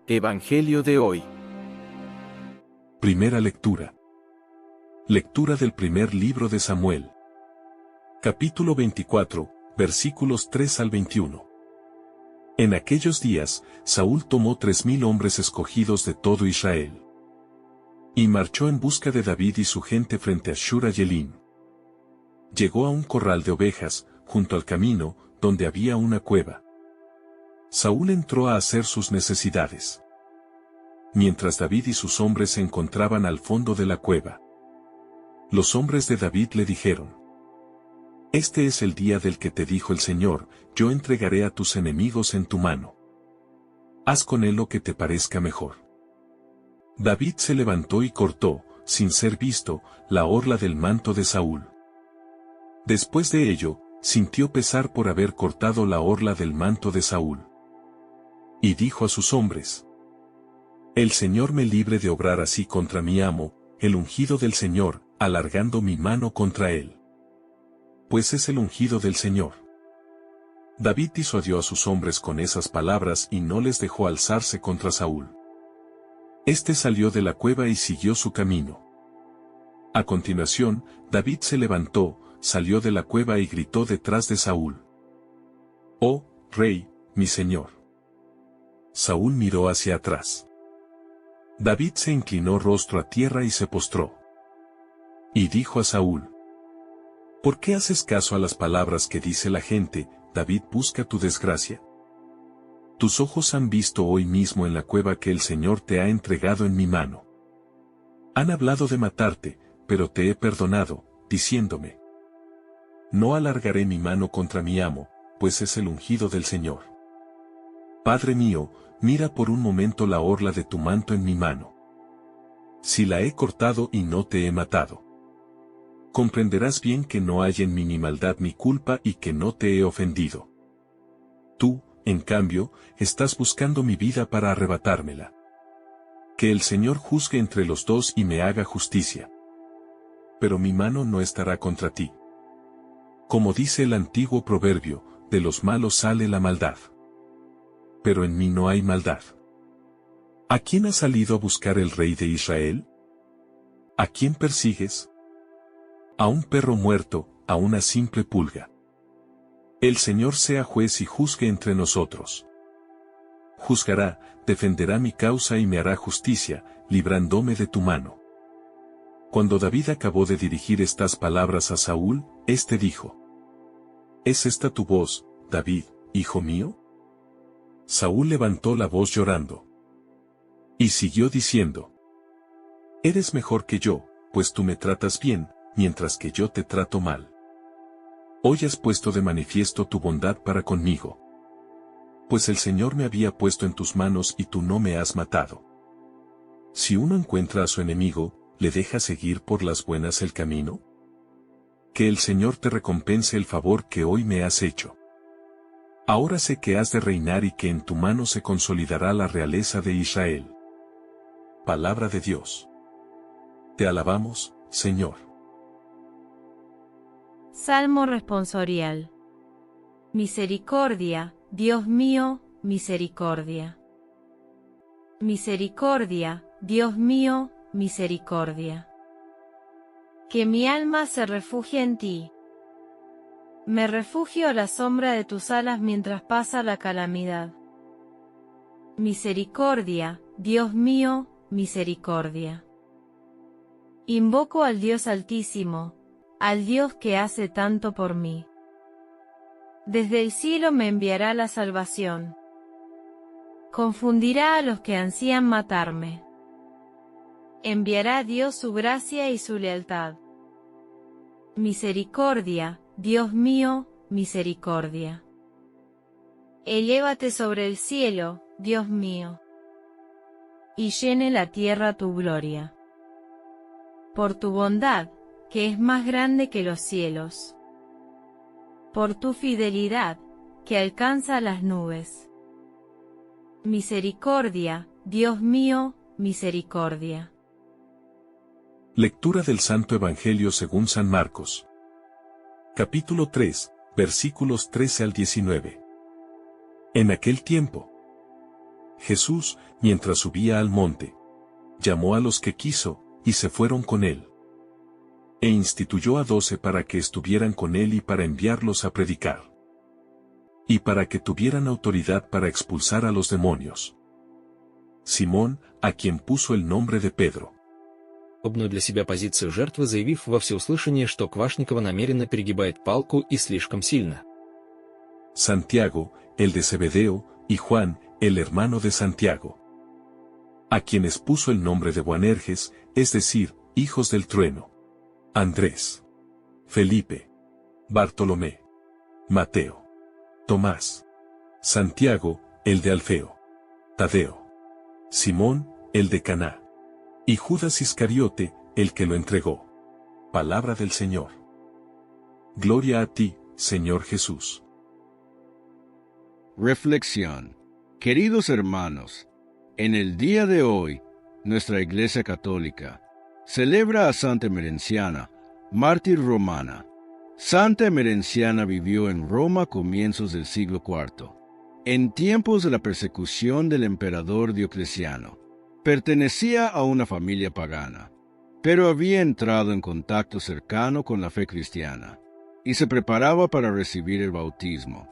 Evangelio de hoy. Primera lectura. Lectura del primer libro de Samuel. Capítulo 24, versículos 3 al 21. En aquellos días, Saúl tomó 3000 hombres escogidos de todo Israel. Y marchó en busca de David y su gente frente a Shura Yelim. Llegó a un corral de ovejas, junto al camino, donde había una cueva. Saúl entró a hacer sus necesidades. Mientras David y sus hombres se encontraban al fondo de la cueva. Los hombres de David le dijeron: Este es el día del que te dijo el Señor, yo entregaré a tus enemigos en tu mano. Haz con él lo que te parezca mejor. David se levantó y cortó, sin ser visto, la orla del manto de Saúl. Después de ello, sintió pesar por haber cortado la orla del manto de Saúl. Y dijo a sus hombres: El Señor me libre de obrar así contra mi amo, el ungido del Señor, alargando mi mano contra él. Pues es el ungido del Señor. David disuadió a sus hombres con esas palabras y no les dejó alzarse contra Saúl. Este salió de la cueva y siguió su camino. A continuación, David se levantó, salió de la cueva y gritó detrás de Saúl: «Oh, rey, mi señor». Saúl miró hacia atrás. David se inclinó rostro a tierra y se postró. Y dijo a Saúl: ¿Por qué haces caso a las palabras que dice la gente? David busca tu desgracia. Tus ojos han visto hoy mismo en la cueva que el Señor te ha entregado en mi mano. Han hablado de matarte, pero te he perdonado, diciéndome: No alargaré mi mano contra mi amo, pues es el ungido del Señor. Padre mío, mira por un momento la orla de tu manto en mi mano. Si la he cortado y no te he matado, comprenderás bien que no hay en mí ni maldad ni culpa y que no te he ofendido. Tú, en cambio, estás buscando mi vida para arrebatármela. Que el Señor juzgue entre los dos y me haga justicia. Pero mi mano no estará contra ti. Como dice el antiguo proverbio, de los malos sale la maldad. Pero en mí no hay maldad. ¿A quién ha salido a buscar el rey de Israel? ¿A quién persigues? A un perro muerto, a una simple pulga. El Señor sea juez y juzgue entre nosotros. Juzgará, defenderá mi causa y me hará justicia, librándome de tu mano. Cuando David acabó de dirigir estas palabras a Saúl, éste dijo: ¿Es esta tu voz, David, hijo mío? Saúl levantó la voz llorando. Y siguió diciendo: Eres mejor que yo, pues tú me tratas bien, mientras que yo te trato mal. Hoy has puesto de manifiesto tu bondad para conmigo. Pues el Señor me había puesto en tus manos y tú no me has matado. Si uno encuentra a su enemigo, ¿le deja seguir por las buenas el camino? Que el Señor te recompense el favor que hoy me has hecho. Ahora sé que has de reinar y que en tu mano se consolidará la realeza de Israel. Palabra de Dios. Te alabamos, Señor. Salmo responsorial. Misericordia, Dios mío, misericordia. Misericordia, Dios mío, misericordia. Que mi alma se refugie en ti. Me refugio a la sombra de tus alas mientras pasa la calamidad. Misericordia, Dios mío, misericordia. Invoco al Dios Altísimo, al Dios que hace tanto por mí. Desde el cielo me enviará la salvación. Confundirá a los que ansían matarme. Enviará a Dios su gracia y su lealtad. Misericordia, Dios mío, misericordia. Elévate sobre el cielo, Dios mío, y llene la tierra tu gloria. Por tu bondad, que es más grande que los cielos. Por tu fidelidad, que alcanza las nubes. Misericordia, Dios mío, misericordia. Lectura del Santo Evangelio según San Marcos. Capítulo 3, versículos 13 al 19. En aquel tiempo, Jesús, mientras subía al monte, llamó a los que quiso, y se fueron con él. E instituyó a 12 para que estuvieran con él y para enviarlos a predicar. Y para que tuvieran autoridad para expulsar a los demonios. Simón, a quien puso el nombre de Pedro. Удобную для себя позицию жертвы, заявив во всеуслышание, что Квашникова намеренно перегибает палку и слишком сильно. Santiago, el de Zebedeo, y Juan, el hermano de Santiago. A quienes puso el nombre de Boanerges, es decir, hijos del trueno. Andrés, Felipe, Bartolomé, Mateo, Tomás, Santiago, el de Alfeo, Tadeo, Simón, el de Caná, y Judas Iscariote, el que lo entregó. Palabra del Señor. Gloria a ti, Señor Jesús. Reflexión. Queridos hermanos, en el día de hoy, nuestra Iglesia Católica celebra a Santa Emerenciana, mártir romana. Santa Emerenciana vivió en Roma a comienzos del siglo IV, en tiempos de la persecución del emperador Diocleciano. Pertenecía a una familia pagana, pero había entrado en contacto cercano con la fe cristiana, y se preparaba para recibir el bautismo.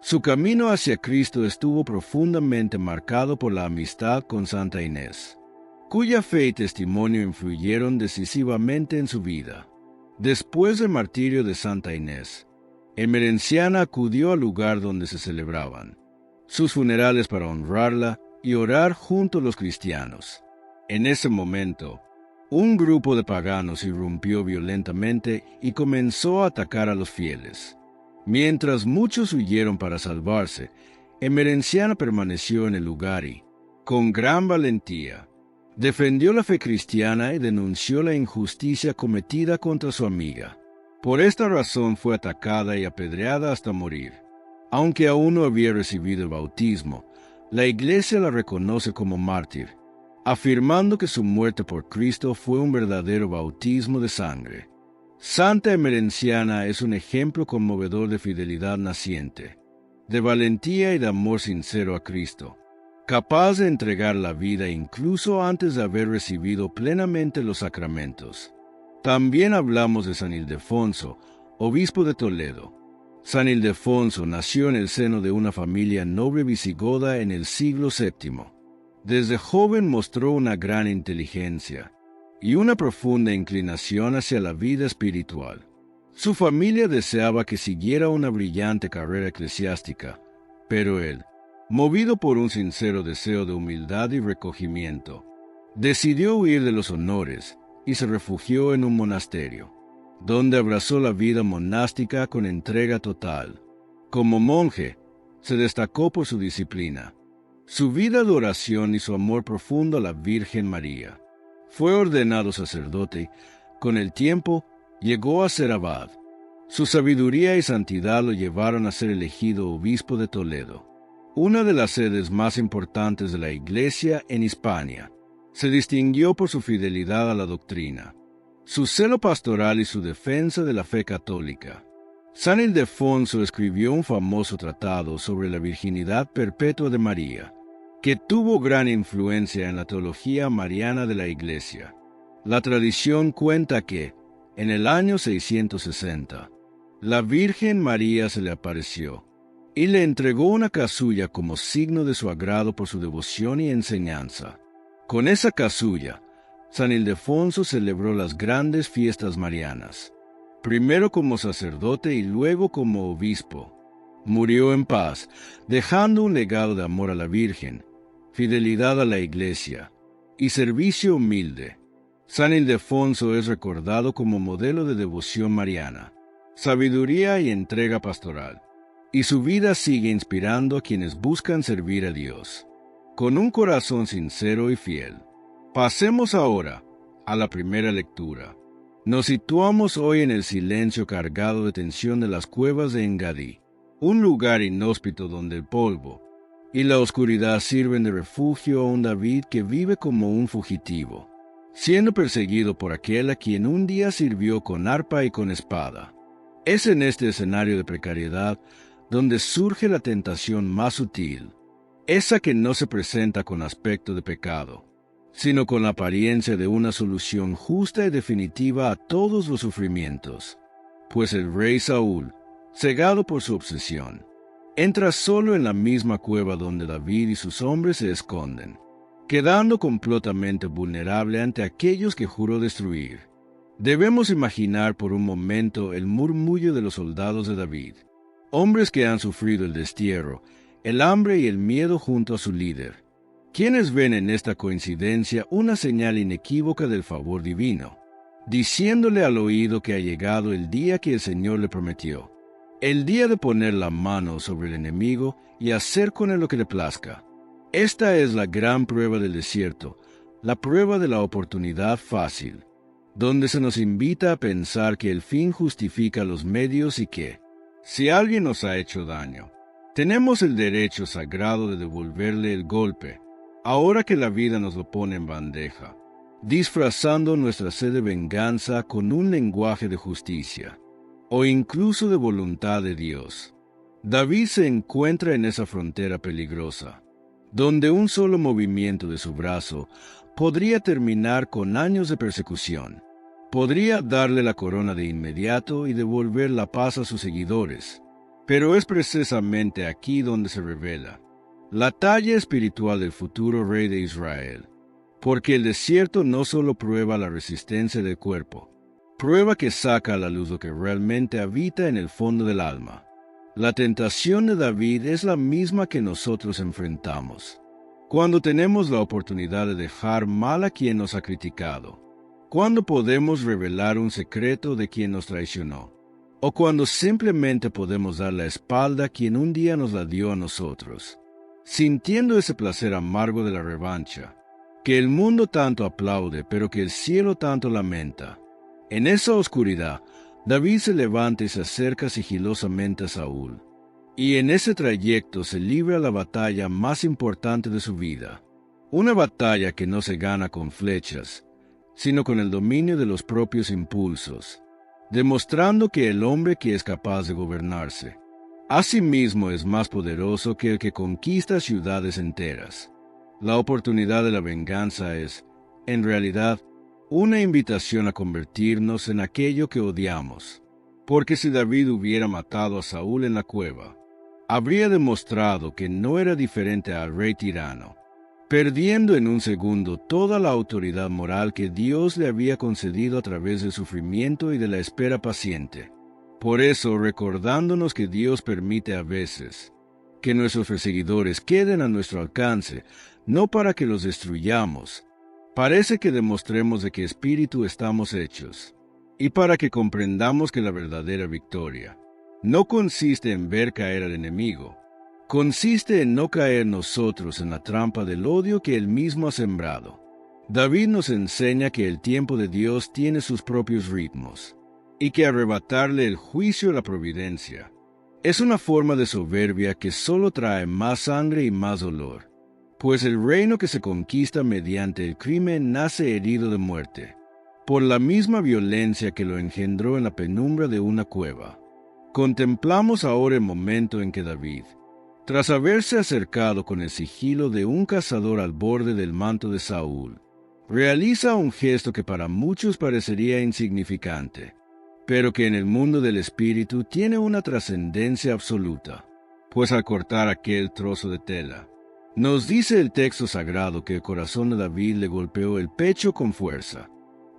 Su camino hacia Cristo estuvo profundamente marcado por la amistad con Santa Inés, cuya fe y testimonio influyeron decisivamente en su vida. Después del martirio de Santa Inés, Emerenciana acudió al lugar donde se celebraban sus funerales para honrarla y orar junto a los cristianos. En ese momento, un grupo de paganos irrumpió violentamente y comenzó a atacar a los fieles. Mientras muchos huyeron para salvarse, Emerenciana permaneció en el lugar y, con gran valentía, defendió la fe cristiana y denunció la injusticia cometida contra su amiga. Por esta razón fue atacada y apedreada hasta morir. Aunque aún no había recibido el bautismo, la Iglesia la reconoce como mártir, afirmando que su muerte por Cristo fue un verdadero bautismo de sangre. Santa Emerenciana es un ejemplo conmovedor de fidelidad naciente, de valentía y de amor sincero a Cristo, capaz de entregar la vida incluso antes de haber recibido plenamente los sacramentos. También hablamos de San Ildefonso, obispo de Toledo. San Ildefonso nació en el seno de una familia noble visigoda en el siglo VII. Desde joven mostró una gran inteligencia y una profunda inclinación hacia la vida espiritual. Su familia deseaba que siguiera una brillante carrera eclesiástica, pero él, movido por un sincero deseo de humildad y recogimiento, decidió huir de los honores y se refugió en un monasterio, donde abrazó la vida monástica con entrega total. Como monje, se destacó por su disciplina, su vida de oración y su amor profundo a la Virgen María. Fue ordenado sacerdote. Con el tiempo, llegó a ser abad. Su sabiduría y santidad lo llevaron a ser elegido obispo de Toledo, una de las sedes más importantes de la Iglesia en Hispania. Se distinguió por su fidelidad a la doctrina, su celo pastoral y su defensa de la fe católica. San Ildefonso escribió un famoso tratado sobre la virginidad perpetua de María, que tuvo gran influencia en la teología mariana de la Iglesia. La tradición cuenta que, en el año 660, la Virgen María se le apareció y le entregó una casulla como signo de su agrado por su devoción y enseñanza. Con esa casulla, San Ildefonso celebró las grandes fiestas marianas, primero como sacerdote y luego como obispo. Murió en paz, dejando un legado de amor a la Virgen, fidelidad a la Iglesia y servicio humilde. San Ildefonso es recordado como modelo de devoción mariana, sabiduría y entrega pastoral, y su vida sigue inspirando a quienes buscan servir a Dios, con un corazón sincero y fiel. Pasemos ahora a la primera lectura. Nos situamos hoy en el silencio cargado de tensión de las cuevas de Engadí, un lugar inhóspito donde el polvo y la oscuridad sirven de refugio a un David que vive como un fugitivo, siendo perseguido por aquel a quien un día sirvió con arpa y con espada. Es en este escenario de precariedad donde surge la tentación más sutil esa que no se presenta con aspecto de pecado, sino con la apariencia de una solución justa y definitiva a todos los sufrimientos. Pues el rey Saúl, cegado por su obsesión, entra solo en la misma cueva donde David y sus hombres se esconden, quedando completamente vulnerable ante aquellos que juró destruir. Debemos imaginar por un momento el murmullo de los soldados de David, hombres que han sufrido el destierro, el hambre y el miedo junto a su líder, quienes ven en esta coincidencia una señal inequívoca del favor divino, diciéndole al oído que ha llegado el día que el Señor le prometió, el día de poner la mano sobre el enemigo y hacer con él lo que le plazca. Esta es la gran prueba del desierto, la prueba de la oportunidad fácil, donde se nos invita a pensar que el fin justifica los medios y que, si alguien nos ha hecho daño, tenemos el derecho sagrado de devolverle el golpe, ahora que la vida nos lo pone en bandeja, disfrazando nuestra sed de venganza con un lenguaje de justicia, o incluso de voluntad de Dios. David se encuentra en esa frontera peligrosa, donde un solo movimiento de su brazo podría terminar con años de persecución. Podría darle la corona de inmediato y devolver la paz a sus seguidores. Pero es precisamente aquí donde se revela la talla espiritual del futuro rey de Israel, porque el desierto no solo prueba la resistencia del cuerpo, prueba que saca a la luz lo que realmente habita en el fondo del alma. La tentación de David es la misma que nosotros enfrentamos, cuando tenemos la oportunidad de dejar mal a quien nos ha criticado, cuando podemos revelar un secreto de quien nos traicionó, o cuando simplemente podemos dar la espalda a quien un día nos la dio a nosotros, sintiendo ese placer amargo de la revancha, que el mundo tanto aplaude pero que el cielo tanto lamenta. En esa oscuridad, David se levanta y se acerca sigilosamente a Saúl, y en ese trayecto se libra la batalla más importante de su vida, una batalla que no se gana con flechas, sino con el dominio de los propios impulsos, demostrando que el hombre que es capaz de gobernarse, asimismo es más poderoso que el que conquista ciudades enteras. La oportunidad de la venganza es, en realidad, una invitación a convertirnos en aquello que odiamos, porque si David hubiera matado a Saúl en la cueva, habría demostrado que no era diferente al rey tirano, perdiendo en un segundo toda la autoridad moral que Dios le había concedido a través del sufrimiento y de la espera paciente. Por eso, recordándonos que Dios permite a veces que nuestros perseguidores queden a nuestro alcance, no para que los destruyamos, parece que demostremos de qué espíritu estamos hechos, y para que comprendamos que la verdadera victoria no consiste en ver caer al enemigo, consiste en no caer nosotros en la trampa del odio que él mismo ha sembrado. David nos enseña que el tiempo de Dios tiene sus propios ritmos, y que arrebatarle el juicio a la providencia es una forma de soberbia que solo trae más sangre y más dolor, pues el reino que se conquista mediante el crimen nace herido de muerte, por la misma violencia que lo engendró en la penumbra de una cueva. Contemplamos ahora el momento en que David, tras haberse acercado con el sigilo de un cazador al borde del manto de Saúl, realiza un gesto que para muchos parecería insignificante, pero que en el mundo del espíritu tiene una trascendencia absoluta, pues al cortar aquel trozo de tela, nos dice el texto sagrado que el corazón de David le golpeó el pecho con fuerza.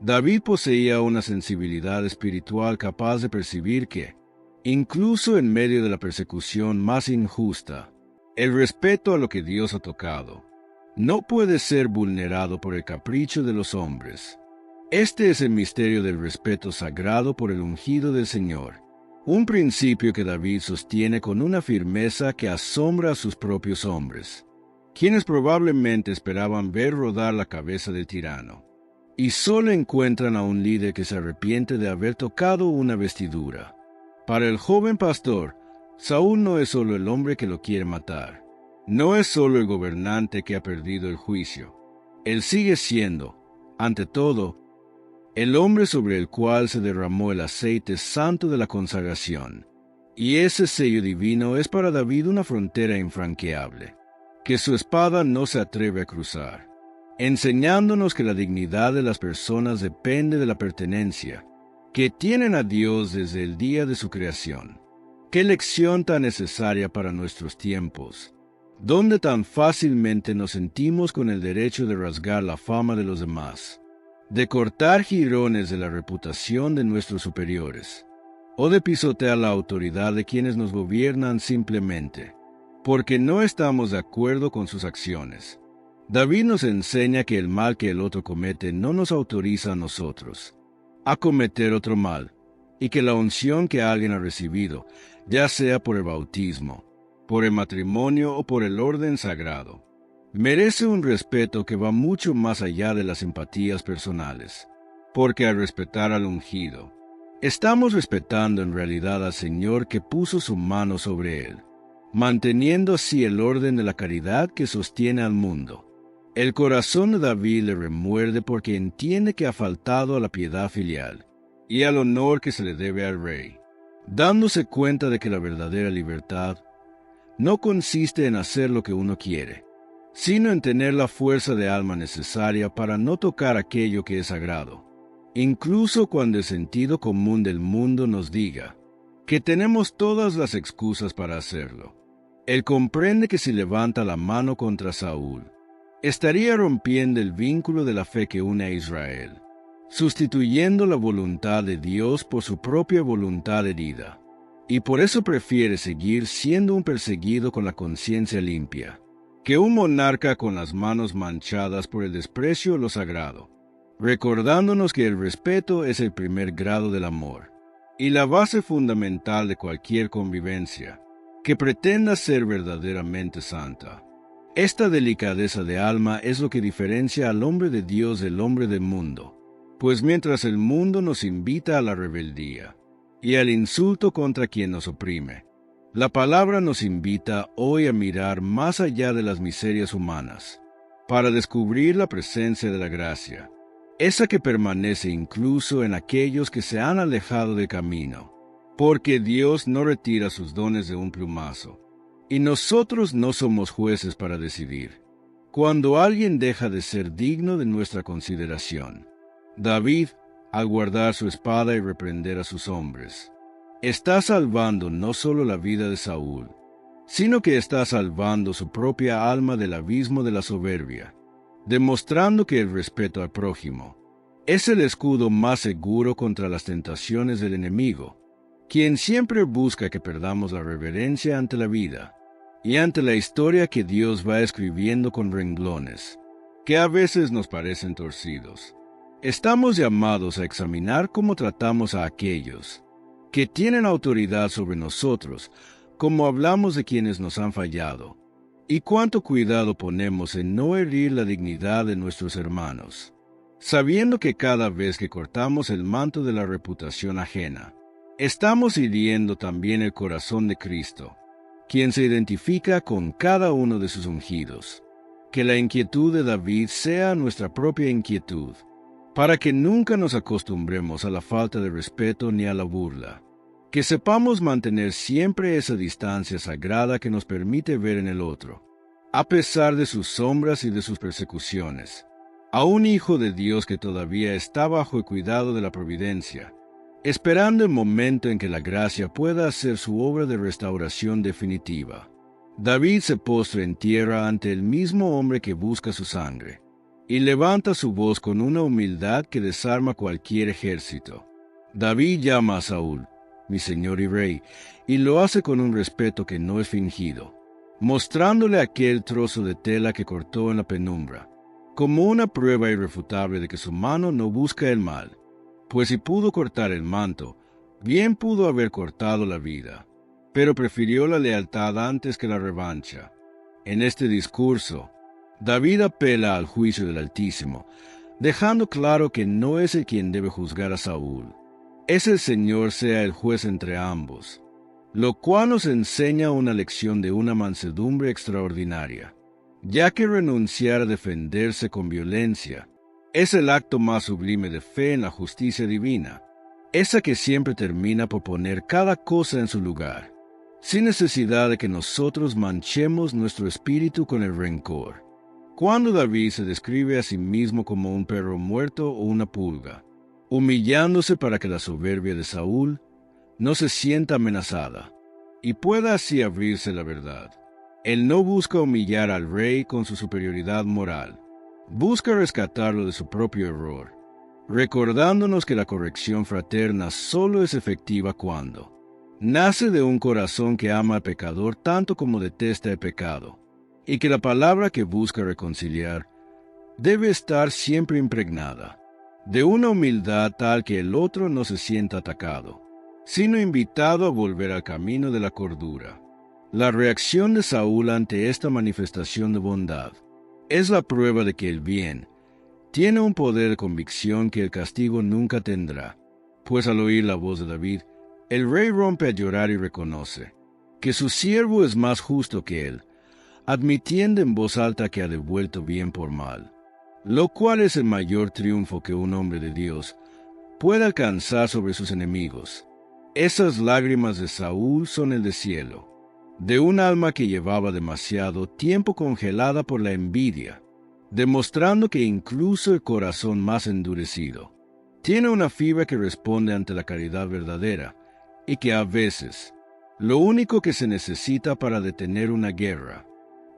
David poseía una sensibilidad espiritual capaz de percibir que, incluso en medio de la persecución más injusta, el respeto a lo que Dios ha tocado no puede ser vulnerado por el capricho de los hombres. Este es el misterio del respeto sagrado por el ungido del Señor, un principio que David sostiene con una firmeza que asombra a sus propios hombres, quienes probablemente esperaban ver rodar la cabeza del tirano, y solo encuentran a un líder que se arrepiente de haber tocado una vestidura. Para el joven pastor, Saúl no es solo el hombre que lo quiere matar, no es solo el gobernante que ha perdido el juicio. Él sigue siendo, ante todo, el hombre sobre el cual se derramó el aceite santo de la consagración. Y ese sello divino es para David una frontera infranqueable, que su espada no se atreve a cruzar, enseñándonos que la dignidad de las personas depende de la pertenencia que tienen a Dios desde el día de su creación. Qué lección tan necesaria para nuestros tiempos, donde tan fácilmente nos sentimos con el derecho de rasgar la fama de los demás, de cortar jirones de la reputación de nuestros superiores, o de pisotear la autoridad de quienes nos gobiernan simplemente porque no estamos de acuerdo con sus acciones. David nos enseña que el mal que el otro comete no nos autoriza a nosotros a cometer otro mal, y que la unción que alguien ha recibido, ya sea por el bautismo, por el matrimonio o por el orden sagrado, merece un respeto que va mucho más allá de las simpatías personales, porque al respetar al ungido, estamos respetando en realidad al Señor que puso su mano sobre él, manteniendo así el orden de la caridad que sostiene al mundo. El corazón de David le remuerde porque entiende que ha faltado a la piedad filial y al honor que se le debe al rey, dándose cuenta de que la verdadera libertad no consiste en hacer lo que uno quiere, sino en tener la fuerza de alma necesaria para no tocar aquello que es sagrado, incluso cuando el sentido común del mundo nos diga que tenemos todas las excusas para hacerlo. Él comprende que si levanta la mano contra Saúl, estaría rompiendo el vínculo de la fe que une a Israel, sustituyendo la voluntad de Dios por su propia voluntad herida, y por eso prefiere seguir siendo un perseguido con la conciencia limpia, que un monarca con las manos manchadas por el desprecio de lo sagrado, recordándonos que el respeto es el primer grado del amor, y la base fundamental de cualquier convivencia que pretenda ser verdaderamente santa. Esta delicadeza de alma es lo que diferencia al hombre de Dios del hombre del mundo, pues mientras el mundo nos invita a la rebeldía y al insulto contra quien nos oprime, la palabra nos invita hoy a mirar más allá de las miserias humanas, para descubrir la presencia de la gracia, esa que permanece incluso en aquellos que se han alejado del camino, porque Dios no retira sus dones de un plumazo, y nosotros no somos jueces para decidir cuando alguien deja de ser digno de nuestra consideración. David, al guardar su espada y reprender a sus hombres, está salvando no solo la vida de Saúl, sino que está salvando su propia alma del abismo de la soberbia, demostrando que el respeto al prójimo es el escudo más seguro contra las tentaciones del enemigo, quien siempre busca que perdamos la reverencia ante la vida y ante la historia que Dios va escribiendo con renglones, que a veces nos parecen torcidos. Estamos llamados a examinar cómo tratamos a aquellos que tienen autoridad sobre nosotros, como hablamos de quienes nos han fallado, y cuánto cuidado ponemos en no herir la dignidad de nuestros hermanos, sabiendo que cada vez que cortamos el manto de la reputación ajena, estamos hiriendo también el corazón de Cristo, quien se identifica con cada uno de sus ungidos. Que la inquietud de David sea nuestra propia inquietud, para que nunca nos acostumbremos a la falta de respeto ni a la burla. Que sepamos mantener siempre esa distancia sagrada que nos permite ver en el otro, a pesar de sus sombras y de sus persecuciones, a un hijo de Dios que todavía está bajo el cuidado de la providencia, esperando el momento en que la gracia pueda hacer su obra de restauración definitiva. David se postra en tierra ante el mismo hombre que busca su sangre, y levanta su voz con una humildad que desarma cualquier ejército. David llama a Saúl, mi señor y rey, y lo hace con un respeto que no es fingido, mostrándole aquel trozo de tela que cortó en la penumbra, como una prueba irrefutable de que su mano no busca el mal, pues si pudo cortar el manto, bien pudo haber cortado la vida, pero prefirió la lealtad antes que la revancha. En este discurso, David apela al juicio del Altísimo, dejando claro que no es el quien debe juzgar a Saúl, es el Señor sea el juez entre ambos, lo cual nos enseña una lección de una mansedumbre extraordinaria, ya que renunciar a defenderse con violencia es el acto más sublime de fe en la justicia divina, esa que siempre termina por poner cada cosa en su lugar, sin necesidad de que nosotros manchemos nuestro espíritu con el rencor. Cuando David se describe a sí mismo como un perro muerto o una pulga, humillándose para que la soberbia de Saúl no se sienta amenazada y pueda así abrirse la verdad. Él no busca humillar al rey con su superioridad moral, busca rescatarlo de su propio error, recordándonos que la corrección fraterna solo es efectiva cuando nace de un corazón que ama al pecador tanto como detesta el pecado, y que la palabra que busca reconciliar debe estar siempre impregnada de una humildad tal que el otro no se sienta atacado, sino invitado a volver al camino de la cordura. La reacción de Saúl ante esta manifestación de bondad es la prueba de que el bien tiene un poder de convicción que el castigo nunca tendrá, pues al oír la voz de David, el rey rompe a llorar y reconoce que su siervo es más justo que él, admitiendo en voz alta que ha devuelto bien por mal, lo cual es el mayor triunfo que un hombre de Dios puede alcanzar sobre sus enemigos. Esas lágrimas de Saúl son el deshielo de un alma que llevaba demasiado tiempo congelada por la envidia, demostrando que incluso el corazón más endurecido tiene una fibra que responde ante la caridad verdadera, y que a veces lo único que se necesita para detener una guerra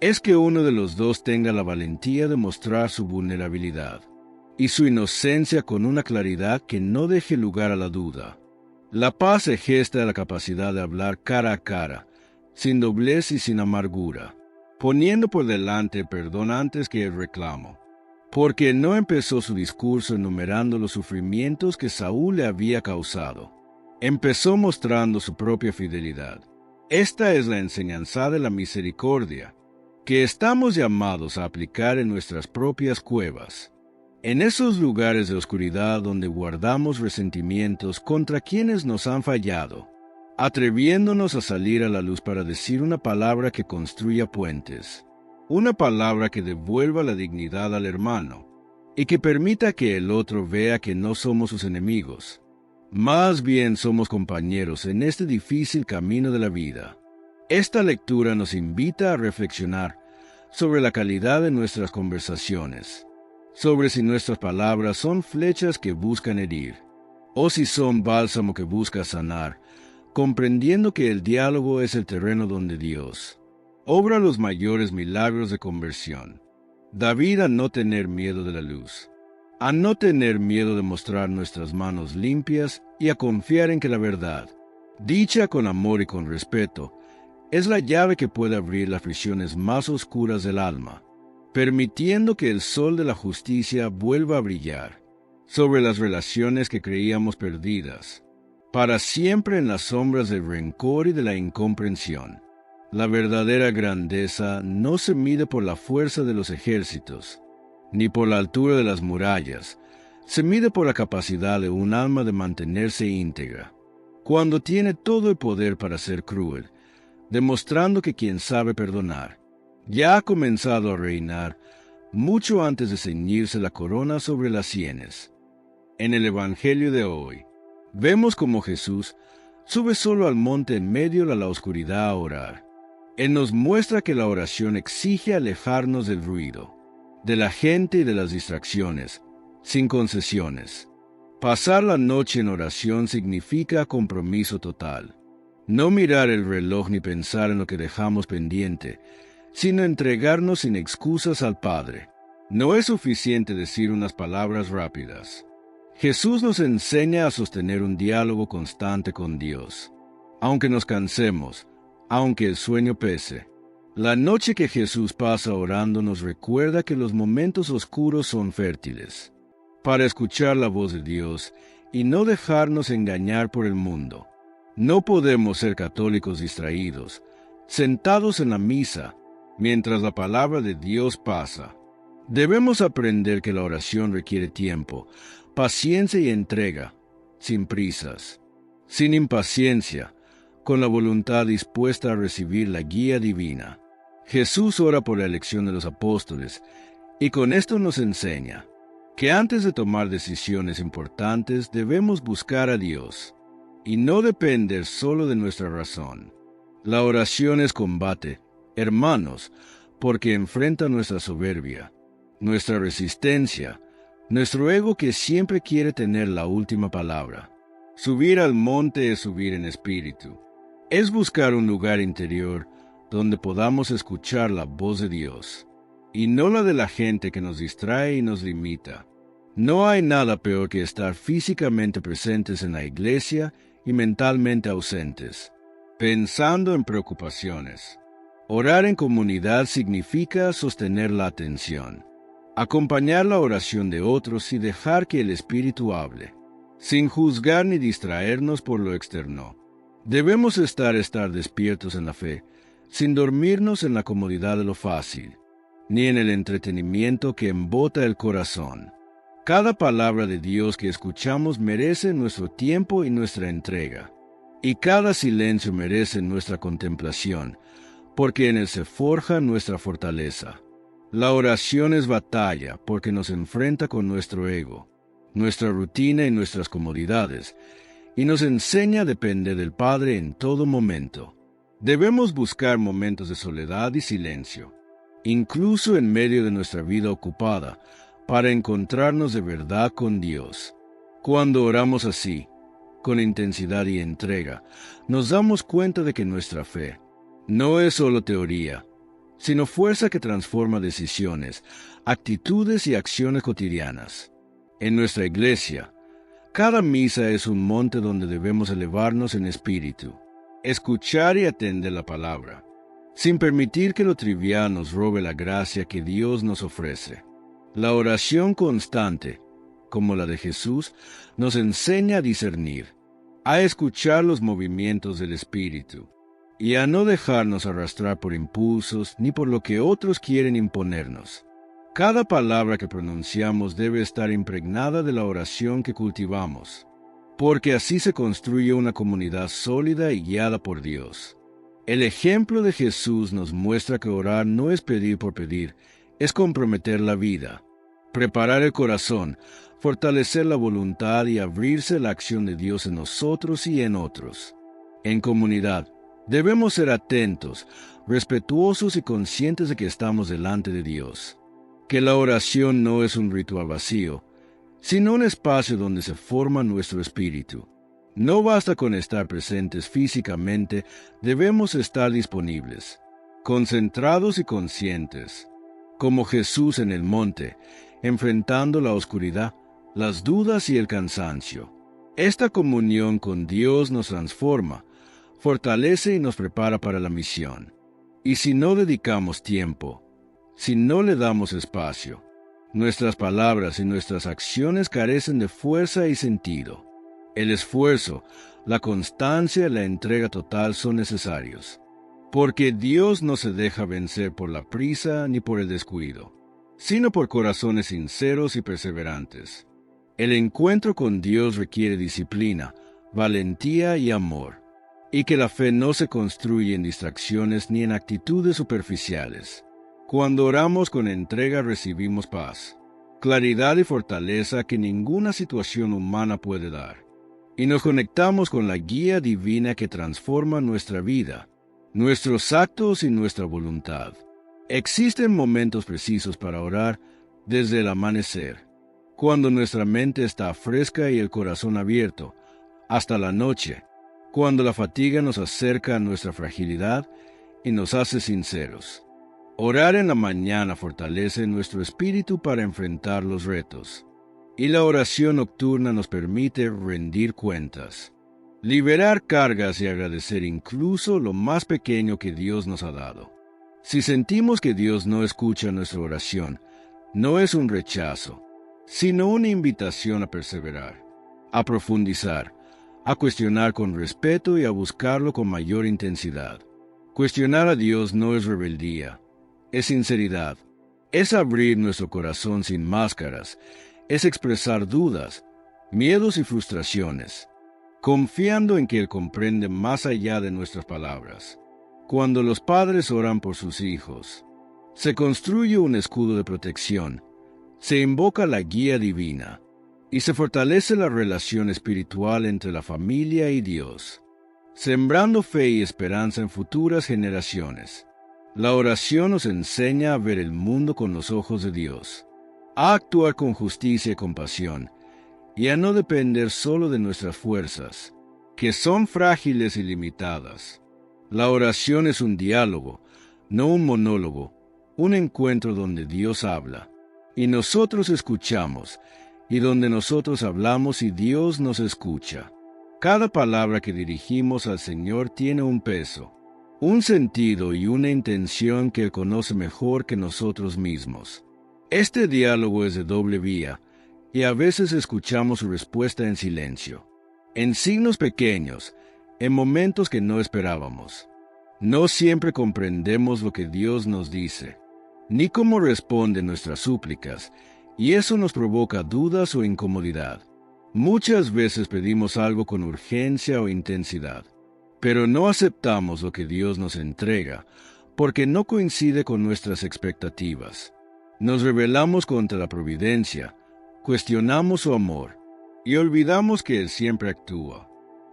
es que uno de los dos tenga la valentía de mostrar su vulnerabilidad y su inocencia con una claridad que no deje lugar a la duda. La paz se gesta de la capacidad de hablar cara a cara, sin doblez y sin amargura, poniendo por delante el perdón antes que el reclamo, porque no empezó su discurso enumerando los sufrimientos que Saúl le había causado. Empezó mostrando su propia fidelidad. Esta es la enseñanza de la misericordia, que estamos llamados a aplicar en nuestras propias cuevas, en esos lugares de oscuridad donde guardamos resentimientos contra quienes nos han fallado, atreviéndonos a salir a la luz para decir una palabra que construya puentes, una palabra que devuelva la dignidad al hermano y que permita que el otro vea que no somos sus enemigos, más bien somos compañeros en este difícil camino de la vida. Esta lectura nos invita a reflexionar sobre la calidad de nuestras conversaciones, sobre si nuestras palabras son flechas que buscan herir, o si son bálsamo que busca sanar, comprendiendo que el diálogo es el terreno donde Dios obra los mayores milagros de conversión. David, a no tener miedo de la luz, a no tener miedo de mostrar nuestras manos limpias y a confiar en que la verdad, dicha con amor y con respeto, es la llave que puede abrir las prisiones más oscuras del alma, permitiendo que el sol de la justicia vuelva a brillar sobre las relaciones que creíamos perdidas, para siempre en las sombras del rencor y de la incomprensión. La verdadera grandeza no se mide por la fuerza de los ejércitos, ni por la altura de las murallas, se mide por la capacidad de un alma de mantenerse íntegra, cuando tiene todo el poder para ser cruel, demostrando que quien sabe perdonar ya ha comenzado a reinar mucho antes de ceñirse la corona sobre las sienes. En el Evangelio de hoy, vemos como Jesús sube solo al monte en medio de la oscuridad a orar. Él nos muestra que la oración exige alejarnos del ruido, de la gente y de las distracciones, sin concesiones. Pasar la noche en oración significa compromiso total. No mirar el reloj ni pensar en lo que dejamos pendiente, sino entregarnos sin excusas al Padre. No es suficiente decir unas palabras rápidas. Jesús nos enseña a sostener un diálogo constante con Dios. Aunque nos cansemos, aunque el sueño pese, la noche que Jesús pasa orando nos recuerda que los momentos oscuros son fértiles para escuchar la voz de Dios y no dejarnos engañar por el mundo. No podemos ser católicos distraídos, sentados en la misa, mientras la palabra de Dios pasa. Debemos aprender que la oración requiere tiempo, paciencia y entrega, sin prisas, sin impaciencia, con la voluntad dispuesta a recibir la guía divina. Jesús ora por la elección de los apóstoles, y con esto nos enseña que antes de tomar decisiones importantes debemos buscar a Dios, y no depender solo de nuestra razón. La oración es combate, hermanos, porque enfrenta nuestra soberbia, nuestra resistencia, nuestro ego que siempre quiere tener la última palabra. Subir al monte es subir en espíritu. Es buscar un lugar interior donde podamos escuchar la voz de Dios, y no la de la gente que nos distrae y nos limita. No hay nada peor que estar físicamente presentes en la iglesia y mentalmente ausentes, pensando en preocupaciones. Orar en comunidad significa sostener la atención, acompañar la oración de otros y dejar que el Espíritu hable, sin juzgar ni distraernos por lo externo. Debemos estar despiertos en la fe, sin dormirnos en la comodidad de lo fácil, ni en el entretenimiento que embota el corazón. Cada palabra de Dios que escuchamos merece nuestro tiempo y nuestra entrega, y cada silencio merece nuestra contemplación, porque en él se forja nuestra fortaleza. La oración es batalla porque nos enfrenta con nuestro ego, nuestra rutina y nuestras comodidades, y nos enseña a depender del Padre en todo momento. Debemos buscar momentos de soledad y silencio, incluso en medio de nuestra vida ocupada, para encontrarnos de verdad con Dios. Cuando oramos así, con intensidad y entrega, nos damos cuenta de que nuestra fe no es solo teoría, sino fuerza que transforma decisiones, actitudes y acciones cotidianas. En nuestra iglesia, cada misa es un monte donde debemos elevarnos en espíritu, escuchar y atender la palabra, sin permitir que lo trivial nos robe la gracia que Dios nos ofrece. La oración constante, como la de Jesús, nos enseña a discernir, a escuchar los movimientos del Espíritu, y a no dejarnos arrastrar por impulsos ni por lo que otros quieren imponernos. Cada palabra que pronunciamos debe estar impregnada de la oración que cultivamos, porque así se construye una comunidad sólida y guiada por Dios. El ejemplo de Jesús nos muestra que orar no es pedir por pedir, es comprometer la vida, preparar el corazón, fortalecer la voluntad y abrirse a la acción de Dios en nosotros y en otros. En comunidad, debemos ser atentos, respetuosos y conscientes de que estamos delante de Dios. Que la oración no es un ritual vacío, sino un espacio donde se forma nuestro espíritu. No basta con estar presentes físicamente, debemos estar disponibles, concentrados y conscientes, como Jesús en el monte, enfrentando la oscuridad, las dudas y el cansancio. Esta comunión con Dios nos transforma, fortalece y nos prepara para la misión. Y si no dedicamos tiempo, si no le damos espacio, nuestras palabras y nuestras acciones carecen de fuerza y sentido. El esfuerzo, la constancia y la entrega total son necesarios, porque Dios no se deja vencer por la prisa ni por el descuido, sino por corazones sinceros y perseverantes. El encuentro con Dios requiere disciplina, valentía y amor, y que la fe no se construye en distracciones ni en actitudes superficiales. Cuando oramos con entrega recibimos paz, claridad y fortaleza que ninguna situación humana puede dar, y nos conectamos con la guía divina que transforma nuestra vida, nuestros actos y nuestra voluntad. Existen momentos precisos para orar desde el amanecer, cuando nuestra mente está fresca y el corazón abierto, hasta la noche, cuando la fatiga nos acerca a nuestra fragilidad y nos hace sinceros. Orar en la mañana fortalece nuestro espíritu para enfrentar los retos, y la oración nocturna nos permite rendir cuentas, liberar cargas y agradecer incluso lo más pequeño que Dios nos ha dado. Si sentimos que Dios no escucha nuestra oración, no es un rechazo, sino una invitación a perseverar, a profundizar, a cuestionar con respeto y a buscarlo con mayor intensidad. Cuestionar a Dios no es rebeldía, es sinceridad, es abrir nuestro corazón sin máscaras, es expresar dudas, miedos y frustraciones, confiando en que Él comprende más allá de nuestras palabras. Cuando los padres oran por sus hijos, se construye un escudo de protección, se invoca la guía divina, y se fortalece la relación espiritual entre la familia y Dios. sembrando fe y esperanza en futuras generaciones. La oración nos enseña a ver el mundo con los ojos de Dios, a actuar con justicia y compasión, y a no depender solo de nuestras fuerzas, que son frágiles y limitadas. La oración es un diálogo, no un monólogo, un encuentro donde Dios habla, y nosotros escuchamos, y donde nosotros hablamos y Dios nos escucha. Cada palabra que dirigimos al Señor tiene un peso, un sentido y una intención que Él conoce mejor que nosotros mismos. Este diálogo es de doble vía, y a veces escuchamos su respuesta en silencio, en signos pequeños, en momentos que no esperábamos. No siempre comprendemos lo que Dios nos dice, ni cómo responde nuestras súplicas, y eso nos provoca dudas o incomodidad. Muchas veces pedimos algo con urgencia o intensidad, pero no aceptamos lo que Dios nos entrega, porque no coincide con nuestras expectativas. Nos rebelamos contra la providencia, cuestionamos su amor, y olvidamos que Él siempre actúa,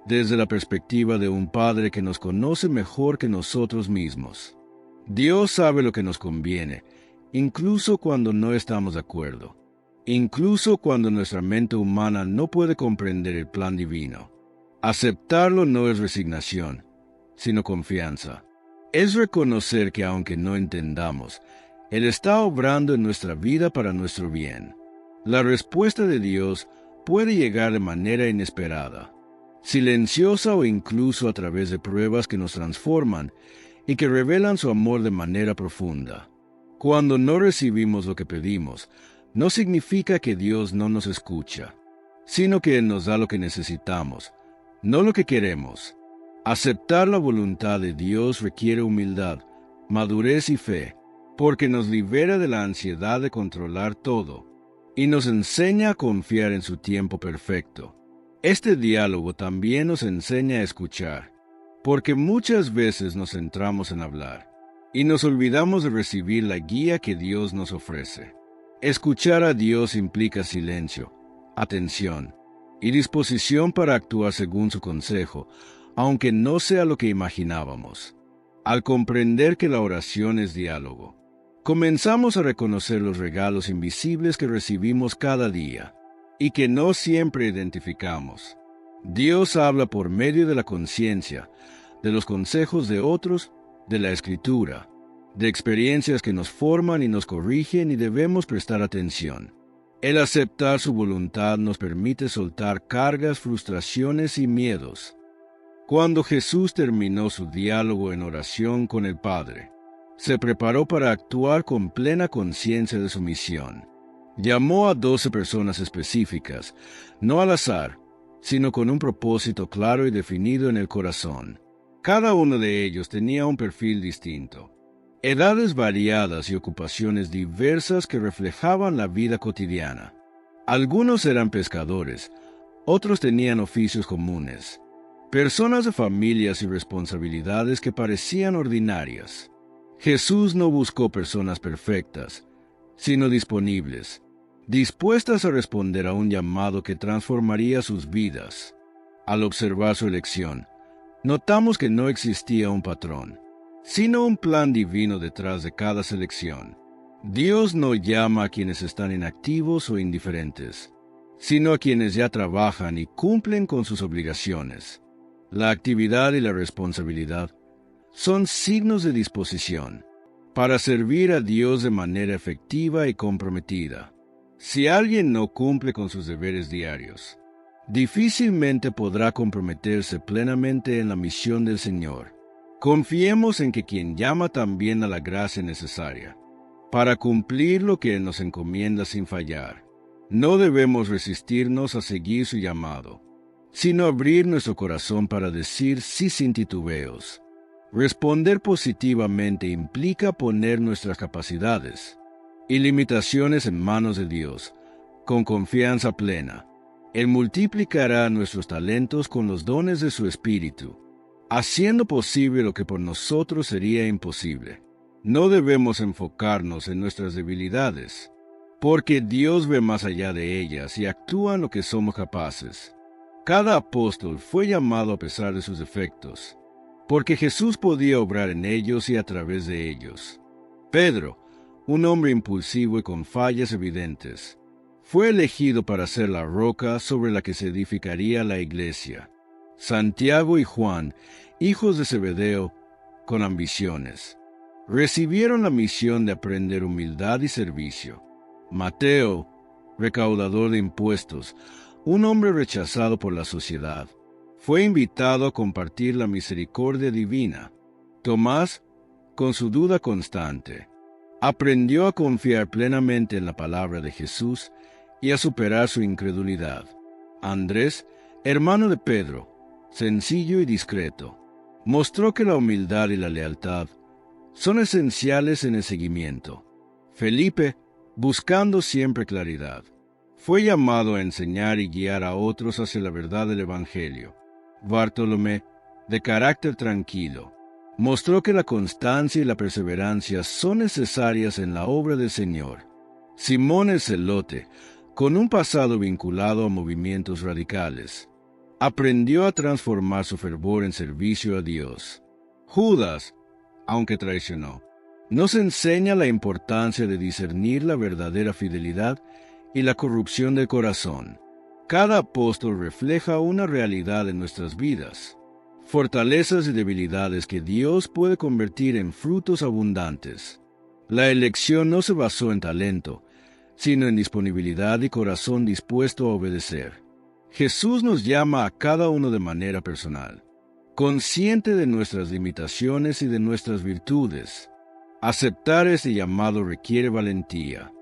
desde la perspectiva de un Padre que nos conoce mejor que nosotros mismos. Dios sabe lo que nos conviene, incluso cuando no estamos de acuerdo, incluso cuando nuestra mente humana no puede comprender el plan divino. Aceptarlo no es resignación, sino confianza. Es reconocer que aunque no entendamos, Él está obrando en nuestra vida para nuestro bien. La respuesta de Dios puede llegar de manera inesperada, silenciosa o incluso a través de pruebas que nos transforman y que revelan su amor de manera profunda. Cuando no recibimos lo que pedimos, no significa que Dios no nos escucha, sino que Él nos da lo que necesitamos, no lo que queremos. Aceptar la voluntad de Dios requiere humildad, madurez y fe, porque nos libera de la ansiedad de controlar todo y nos enseña a confiar en su tiempo perfecto. Este diálogo también nos enseña a escuchar, porque muchas veces nos centramos en hablar y nos olvidamos de recibir la guía que Dios nos ofrece. Escuchar a Dios implica silencio, atención y disposición para actuar según su consejo, aunque no sea lo que imaginábamos. Al comprender que la oración es diálogo, comenzamos a reconocer los regalos invisibles que recibimos cada día y que no siempre identificamos. Dios habla por medio de la conciencia, de los consejos de otros, de la Escritura, de experiencias que nos forman y nos corrigen, y debemos prestar atención. El aceptar su voluntad nos permite soltar cargas, frustraciones y miedos. Cuando Jesús terminó su diálogo en oración con el Padre, se preparó para actuar con plena conciencia de su misión. Llamó a 12 personas específicas, no al azar, sino con un propósito claro y definido en el corazón. Cada uno de ellos tenía un perfil distinto, edades variadas y ocupaciones diversas que reflejaban la vida cotidiana. Algunos eran pescadores, otros tenían oficios comunes, personas de familias y responsabilidades que parecían ordinarias. Jesús no buscó personas perfectas, sino disponibles, dispuestas a responder a un llamado que transformaría sus vidas. Al observar su elección, notamos que no existía un patrón, sino un plan divino detrás de cada selección. Dios no llama a quienes están inactivos o indiferentes, sino a quienes ya trabajan y cumplen con sus obligaciones. La actividad y la responsabilidad son signos de disposición para servir a Dios de manera efectiva y comprometida. Si alguien no cumple con sus deberes diarios, difícilmente podrá comprometerse plenamente en la misión del Señor. Confiemos en que quien llama también a la gracia necesaria para cumplir lo que Él nos encomienda sin fallar. No debemos resistirnos a seguir su llamado, sino abrir nuestro corazón para decir sí sin titubeos. Responder positivamente implica poner nuestras capacidades y limitaciones en manos de Dios, con confianza plena. Él multiplicará nuestros talentos con los dones de su Espíritu, haciendo posible lo que por nosotros sería imposible. No debemos enfocarnos en nuestras debilidades, porque Dios ve más allá de ellas y actúa en lo que somos capaces. Cada apóstol fue llamado a pesar de sus defectos, porque Jesús podía obrar en ellos y a través de ellos. Pedro, un hombre impulsivo y con fallas evidentes, fue elegido para ser la roca sobre la que se edificaría la iglesia. Santiago y Juan, hijos de Zebedeo, con ambiciones, recibieron la misión de aprender humildad y servicio. Mateo, recaudador de impuestos, un hombre rechazado por la sociedad, fue invitado a compartir la misericordia divina. Tomás, con su duda constante, aprendió a confiar plenamente en la palabra de Jesús y a superar su incredulidad. Andrés, hermano de Pedro, sencillo y discreto, mostró que la humildad y la lealtad son esenciales en el seguimiento. Felipe, buscando siempre claridad, fue llamado a enseñar y guiar a otros hacia la verdad del Evangelio. Bartolomé, de carácter tranquilo, mostró que la constancia y la perseverancia son necesarias en la obra del Señor. Simón el Celote, con un pasado vinculado a movimientos radicales, aprendió a transformar su fervor en servicio a Dios. Judas, aunque traicionó, nos enseña la importancia de discernir la verdadera fidelidad y la corrupción del corazón. Cada apóstol refleja una realidad en nuestras vidas, fortalezas y debilidades que Dios puede convertir en frutos abundantes. La elección no se basó en talento, sino en disponibilidad y corazón dispuesto a obedecer. Jesús nos llama a cada uno de manera personal, consciente de nuestras limitaciones y de nuestras virtudes. Aceptar ese llamado requiere valentía,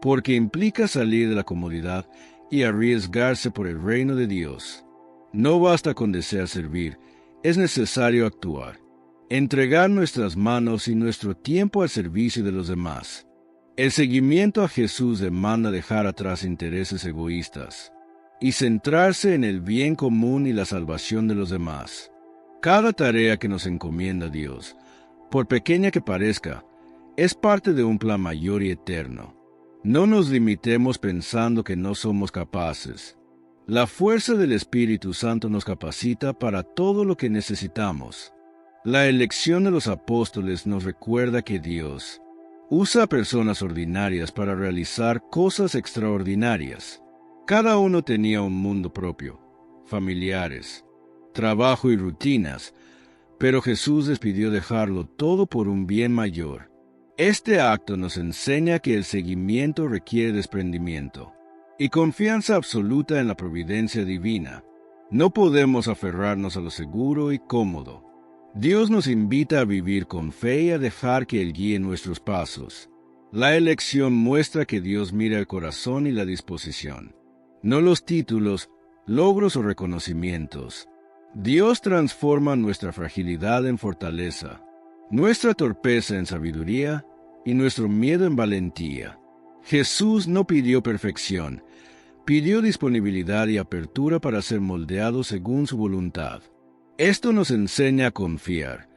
porque implica salir de la comodidad y arriesgarse por el reino de Dios. No basta con desear servir, es necesario actuar, entregar nuestras manos y nuestro tiempo al servicio de los demás. El seguimiento a Jesús demanda dejar atrás intereses egoístas y centrarse en el bien común y la salvación de los demás. Cada tarea que nos encomienda Dios, por pequeña que parezca, es parte de un plan mayor y eterno. No nos limitemos pensando que no somos capaces. La fuerza del Espíritu Santo nos capacita para todo lo que necesitamos. La elección de los apóstoles nos recuerda que Dios usa a personas ordinarias para realizar cosas extraordinarias. Cada uno tenía un mundo propio, familiares, trabajo y rutinas, pero Jesús decidió dejarlo todo por un bien mayor. Este acto nos enseña que el seguimiento requiere desprendimiento y confianza absoluta en la providencia divina. No podemos aferrarnos a lo seguro y cómodo. Dios nos invita a vivir con fe y a dejar que Él guíe nuestros pasos. La elección muestra que Dios mira el corazón y la disposición, no los títulos, logros o reconocimientos. Dios transforma nuestra fragilidad en fortaleza, nuestra torpeza en sabiduría y nuestro miedo en valentía. Jesús no pidió perfección, pidió disponibilidad y apertura para ser moldeado según su voluntad. Esto nos enseña a confiar,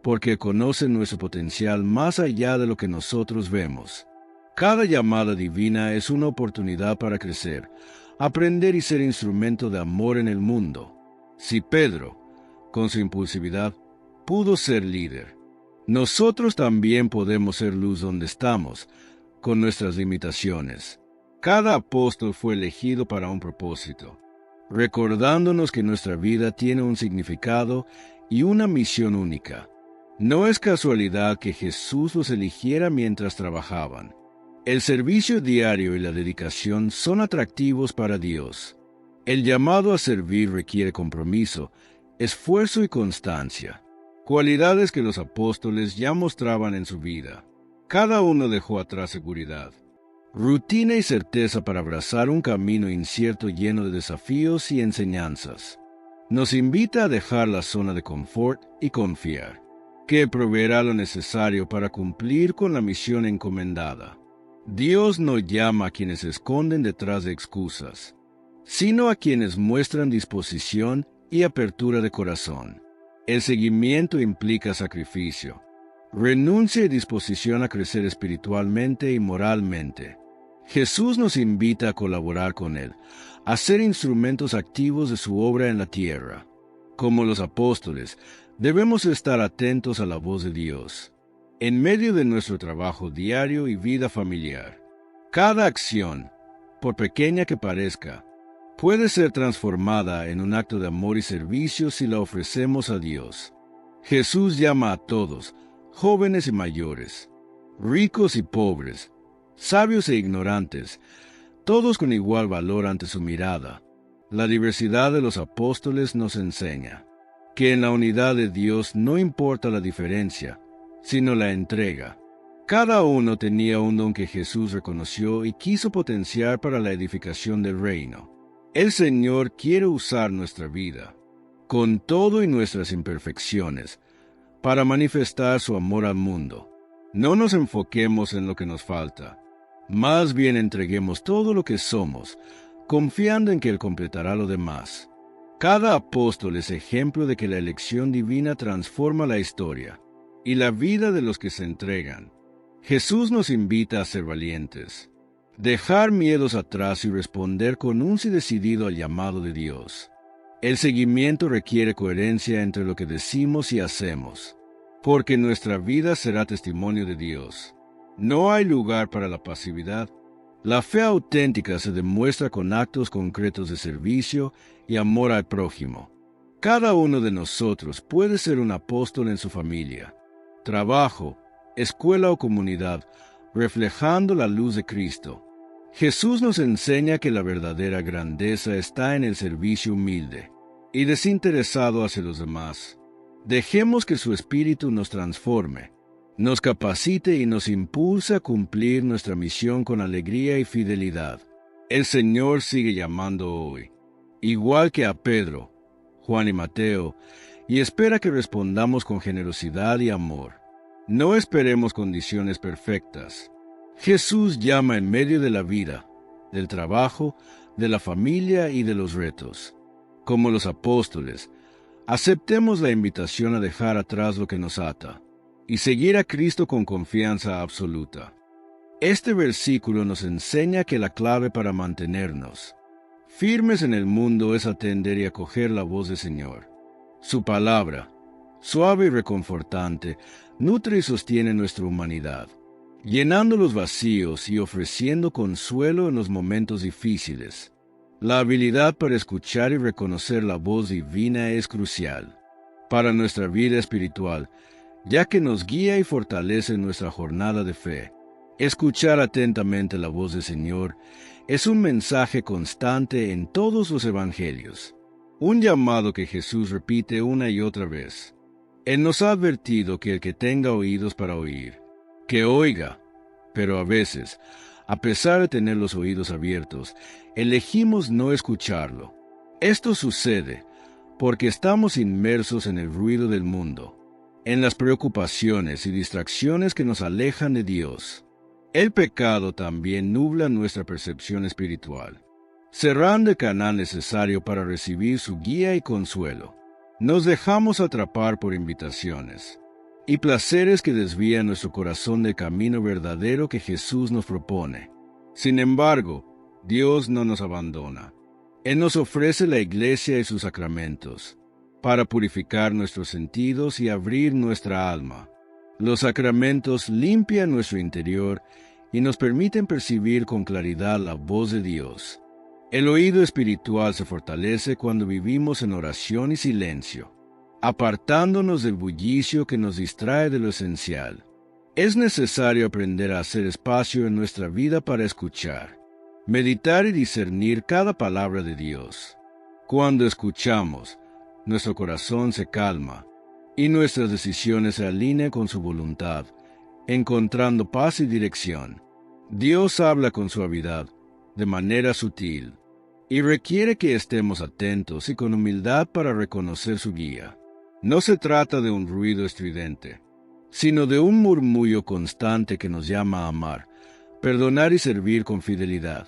porque conoce nuestro potencial más allá de lo que nosotros vemos. Cada llamada divina es una oportunidad para crecer, aprender y ser instrumento de amor en el mundo. Si Pedro, con su impulsividad, pudo ser líder, nosotros también podemos ser luz donde estamos, con nuestras limitaciones. Cada apóstol fue elegido para un propósito, recordándonos que nuestra vida tiene un significado y una misión única. No es casualidad que Jesús los eligiera mientras trabajaban. El servicio diario y la dedicación son atractivos para Dios. El llamado a servir requiere compromiso, esfuerzo y constancia, cualidades que los apóstoles ya mostraban en su vida. Cada uno dejó atrás seguridad, rutina y certeza para abrazar un camino incierto lleno de desafíos y enseñanzas. Nos invita a dejar la zona de confort y confiar, que proveerá lo necesario para cumplir con la misión encomendada. Dios no llama a quienes se esconden detrás de excusas, sino a quienes muestran disposición y apertura de corazón. El seguimiento implica sacrificio, renuncia y disposición a crecer espiritualmente y moralmente. Jesús nos invita a colaborar con Él, a ser instrumentos activos de su obra en la tierra. Como los apóstoles, debemos estar atentos a la voz de Dios, en medio de nuestro trabajo diario y vida familiar. Cada acción, por pequeña que parezca, puede ser transformada en un acto de amor y servicio si la ofrecemos a Dios. Jesús llama a todos, jóvenes y mayores, ricos y pobres, sabios e ignorantes, todos con igual valor ante su mirada. La diversidad de los apóstoles nos enseña que en la unidad de Dios no importa la diferencia, sino la entrega. Cada uno tenía un don que Jesús reconoció y quiso potenciar para la edificación del reino. El Señor quiere usar nuestra vida, con todo y nuestras imperfecciones, para manifestar su amor al mundo. No nos enfoquemos en lo que nos falta, más bien entreguemos todo lo que somos, confiando en que Él completará lo demás. Cada apóstol es ejemplo de que la elección divina transforma la historia y la vida de los que se entregan. Jesús nos invita a ser valientes, dejar miedos atrás y responder con un sí decidido al llamado de Dios. El seguimiento requiere coherencia entre lo que decimos y hacemos, porque nuestra vida será testimonio de Dios. No hay lugar para la pasividad. La fe auténtica se demuestra con actos concretos de servicio y amor al prójimo. Cada uno de nosotros puede ser un apóstol en su familia, trabajo, escuela o comunidad, reflejando la luz de Cristo. Jesús nos enseña que la verdadera grandeza está en el servicio humilde y desinteresado hacia los demás. Dejemos que su Espíritu nos transforme, nos capacite y nos impulse a cumplir nuestra misión con alegría y fidelidad. El Señor sigue llamando hoy, igual que a Pedro, Juan y Mateo, y espera que respondamos con generosidad y amor. No esperemos condiciones perfectas. Jesús llama en medio de la vida, del trabajo, de la familia y de los retos. Como los apóstoles, aceptemos la invitación a dejar atrás lo que nos ata y seguir a Cristo con confianza absoluta. Este versículo nos enseña que la clave para mantenernos firmes en el mundo es atender y acoger la voz del Señor. Su palabra, suave y reconfortante, nutre y sostiene nuestra humanidad, llenando los vacíos y ofreciendo consuelo en los momentos difíciles. La habilidad para escuchar y reconocer la voz divina es crucial para nuestra vida espiritual, ya que nos guía y fortalece en nuestra jornada de fe. Escuchar atentamente la voz del Señor es un mensaje constante en todos los evangelios, un llamado que Jesús repite una y otra vez. Él nos ha advertido que el que tenga oídos para oír, que oiga, pero a veces, a pesar de tener los oídos abiertos, elegimos no escucharlo. Esto sucede porque estamos inmersos en el ruido del mundo, en las preocupaciones y distracciones que nos alejan de Dios. El pecado también nubla nuestra percepción espiritual, cerrando el canal necesario para recibir su guía y consuelo. Nos dejamos atrapar por invitaciones y placeres que desvían nuestro corazón del camino verdadero que Jesús nos propone. Sin embargo, Dios no nos abandona. Él nos ofrece la iglesia y sus sacramentos para purificar nuestros sentidos y abrir nuestra alma. Los sacramentos limpian nuestro interior y nos permiten percibir con claridad la voz de Dios. El oído espiritual se fortalece cuando vivimos en oración y silencio, apartándonos del bullicio que nos distrae de lo esencial. Es necesario aprender a hacer espacio en nuestra vida para escuchar, meditar y discernir cada palabra de Dios. Cuando escuchamos, nuestro corazón se calma y nuestras decisiones se alinean con su voluntad, encontrando paz y dirección. Dios habla con suavidad, de manera sutil, y requiere que estemos atentos y con humildad para reconocer su guía. No se trata de un ruido estridente, sino de un murmullo constante que nos llama a amar, perdonar y servir con fidelidad.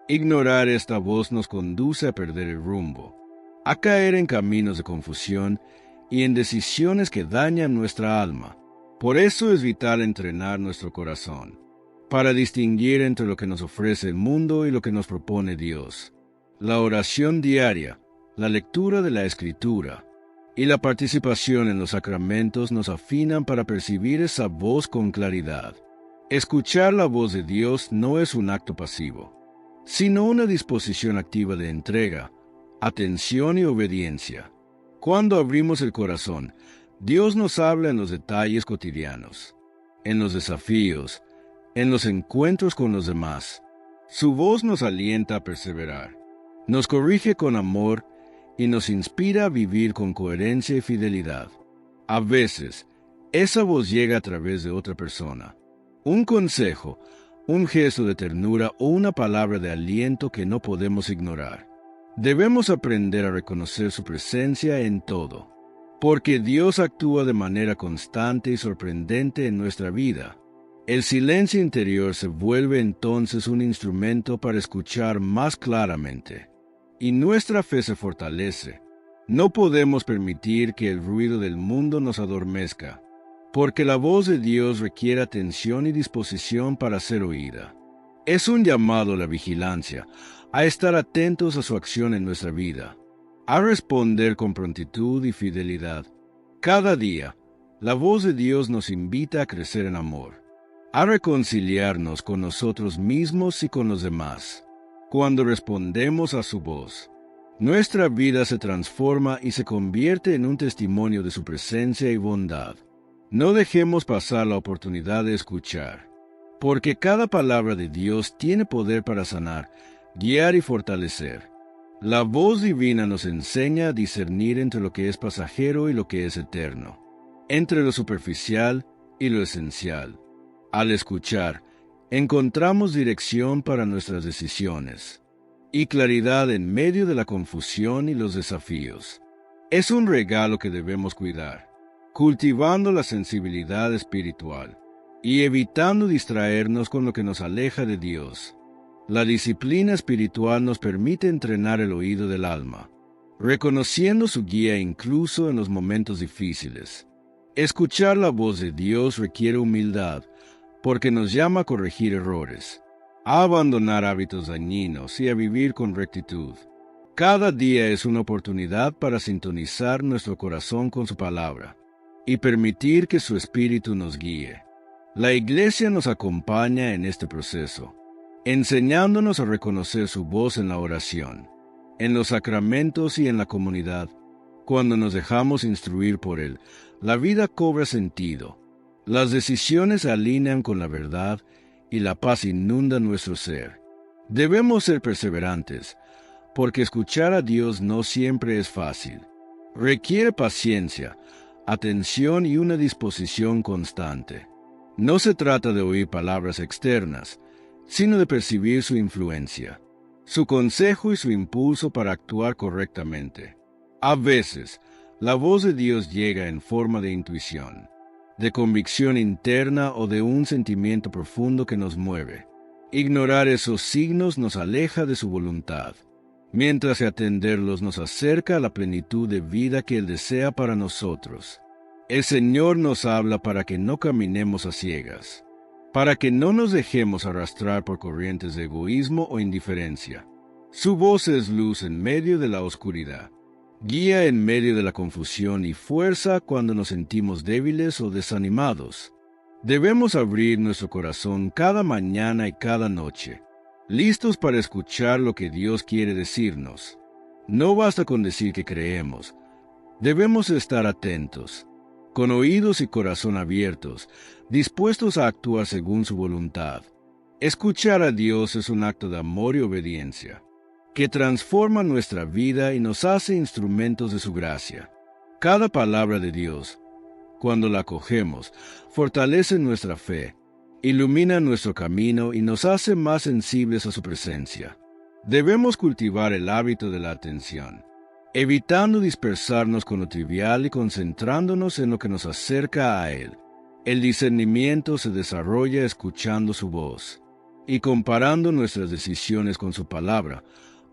Ignorar esta voz nos conduce a perder el rumbo, a caer en caminos de confusión y en decisiones que dañan nuestra alma. Por eso es vital entrenar nuestro corazón, para distinguir entre lo que nos ofrece el mundo y lo que nos propone Dios. La oración diaria, la lectura de la Escritura y la participación en los sacramentos nos afinan para percibir esa voz con claridad. Escuchar la voz de Dios no es un acto pasivo, sino una disposición activa de entrega, atención y obediencia. Cuando abrimos el corazón, Dios nos habla en los detalles cotidianos, en los desafíos, en los encuentros con los demás. Su voz nos alienta a perseverar, nos corrige con amor y nos inspira a vivir con coherencia y fidelidad. A veces, esa voz llega a través de otra persona. Un consejo, un gesto de ternura o una palabra de aliento que no podemos ignorar. Debemos aprender a reconocer su presencia en todo, porque Dios actúa de manera constante y sorprendente en nuestra vida. El silencio interior se vuelve entonces un instrumento para escuchar más claramente, y nuestra fe se fortalece. No podemos permitir que el ruido del mundo nos adormezca, porque la voz de Dios requiere atención y disposición para ser oída. Es un llamado a la vigilancia, a estar atentos a su acción en nuestra vida, a responder con prontitud y fidelidad. Cada día, la voz de Dios nos invita a crecer en amor, a reconciliarnos con nosotros mismos y con los demás. Cuando respondemos a su voz, nuestra vida se transforma y se convierte en un testimonio de su presencia y bondad. No dejemos pasar la oportunidad de escuchar, porque cada palabra de Dios tiene poder para sanar, guiar y fortalecer. La voz divina nos enseña a discernir entre lo que es pasajero y lo que es eterno, entre lo superficial y lo esencial. Al escuchar, encontramos dirección para nuestras decisiones y claridad en medio de la confusión y los desafíos. Es un regalo que debemos cuidar, cultivando la sensibilidad espiritual y evitando distraernos con lo que nos aleja de Dios. La disciplina espiritual nos permite entrenar el oído del alma, reconociendo su guía incluso en los momentos difíciles. Escuchar la voz de Dios requiere humildad, porque nos llama a corregir errores, a abandonar hábitos dañinos y a vivir con rectitud. Cada día es una oportunidad para sintonizar nuestro corazón con su palabra y permitir que su espíritu nos guíe. La Iglesia nos acompaña en este proceso, enseñándonos a reconocer su voz en la oración, en los sacramentos y en la comunidad. Cuando nos dejamos instruir por Él, la vida cobra sentido. Las decisiones se alinean con la verdad y la paz inunda nuestro ser. Debemos ser perseverantes, porque escuchar a Dios no siempre es fácil. Requiere paciencia, atención y una disposición constante. No se trata de oír palabras externas, sino de percibir su influencia, su consejo y su impulso para actuar correctamente. A veces, la voz de Dios llega en forma de intuición, de convicción interna o de un sentimiento profundo que nos mueve. Ignorar esos signos nos aleja de su voluntad, mientras que atenderlos nos acerca a la plenitud de vida que Él desea para nosotros. El Señor nos habla para que no caminemos a ciegas, para que no nos dejemos arrastrar por corrientes de egoísmo o indiferencia. Su voz es luz en medio de la oscuridad, guía en medio de la confusión y fuerza cuando nos sentimos débiles o desanimados. Debemos abrir nuestro corazón cada mañana y cada noche, listos para escuchar lo que Dios quiere decirnos. No basta con decir que creemos. Debemos estar atentos, con oídos y corazón abiertos, dispuestos a actuar según su voluntad. Escuchar a Dios es un acto de amor y obediencia, que transforma nuestra vida y nos hace instrumentos de su gracia. Cada palabra de Dios, cuando la acogemos, fortalece nuestra fe, ilumina nuestro camino y nos hace más sensibles a su presencia. Debemos cultivar el hábito de la atención, evitando dispersarnos con lo trivial y concentrándonos en lo que nos acerca a Él. El discernimiento se desarrolla escuchando su voz y comparando nuestras decisiones con su palabra,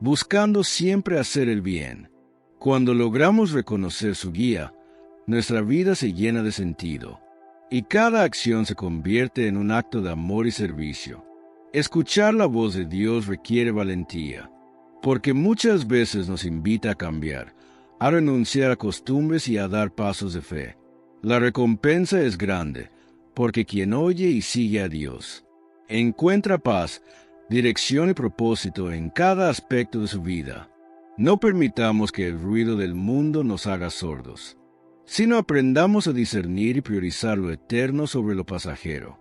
buscando siempre hacer el bien. Cuando logramos reconocer su guía, nuestra vida se llena de sentido, y cada acción se convierte en un acto de amor y servicio. Escuchar la voz de Dios requiere valentía, porque muchas veces nos invita a cambiar, a renunciar a costumbres y a dar pasos de fe. La recompensa es grande, porque quien oye y sigue a Dios encuentra paz, dirección y propósito en cada aspecto de su vida. No permitamos que el ruido del mundo nos haga sordos, sino aprendamos a discernir y priorizar lo eterno sobre lo pasajero.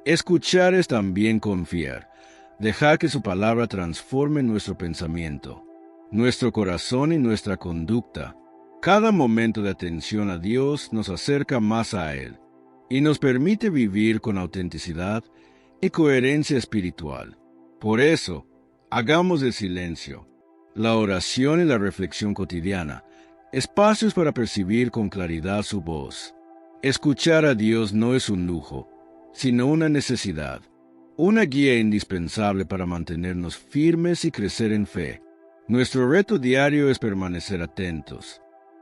Escuchar es también confiar, dejar que su palabra transforme nuestro pensamiento, nuestro corazón y nuestra conducta. Cada momento de atención a Dios nos acerca más a Él y nos permite vivir con autenticidad y coherencia espiritual. Por eso, hagamos del silencio, la oración y la reflexión cotidiana espacios para percibir con claridad su voz. Escuchar a Dios no es un lujo, sino una necesidad, una guía indispensable para mantenernos firmes y crecer en fe. Nuestro reto diario es permanecer atentos,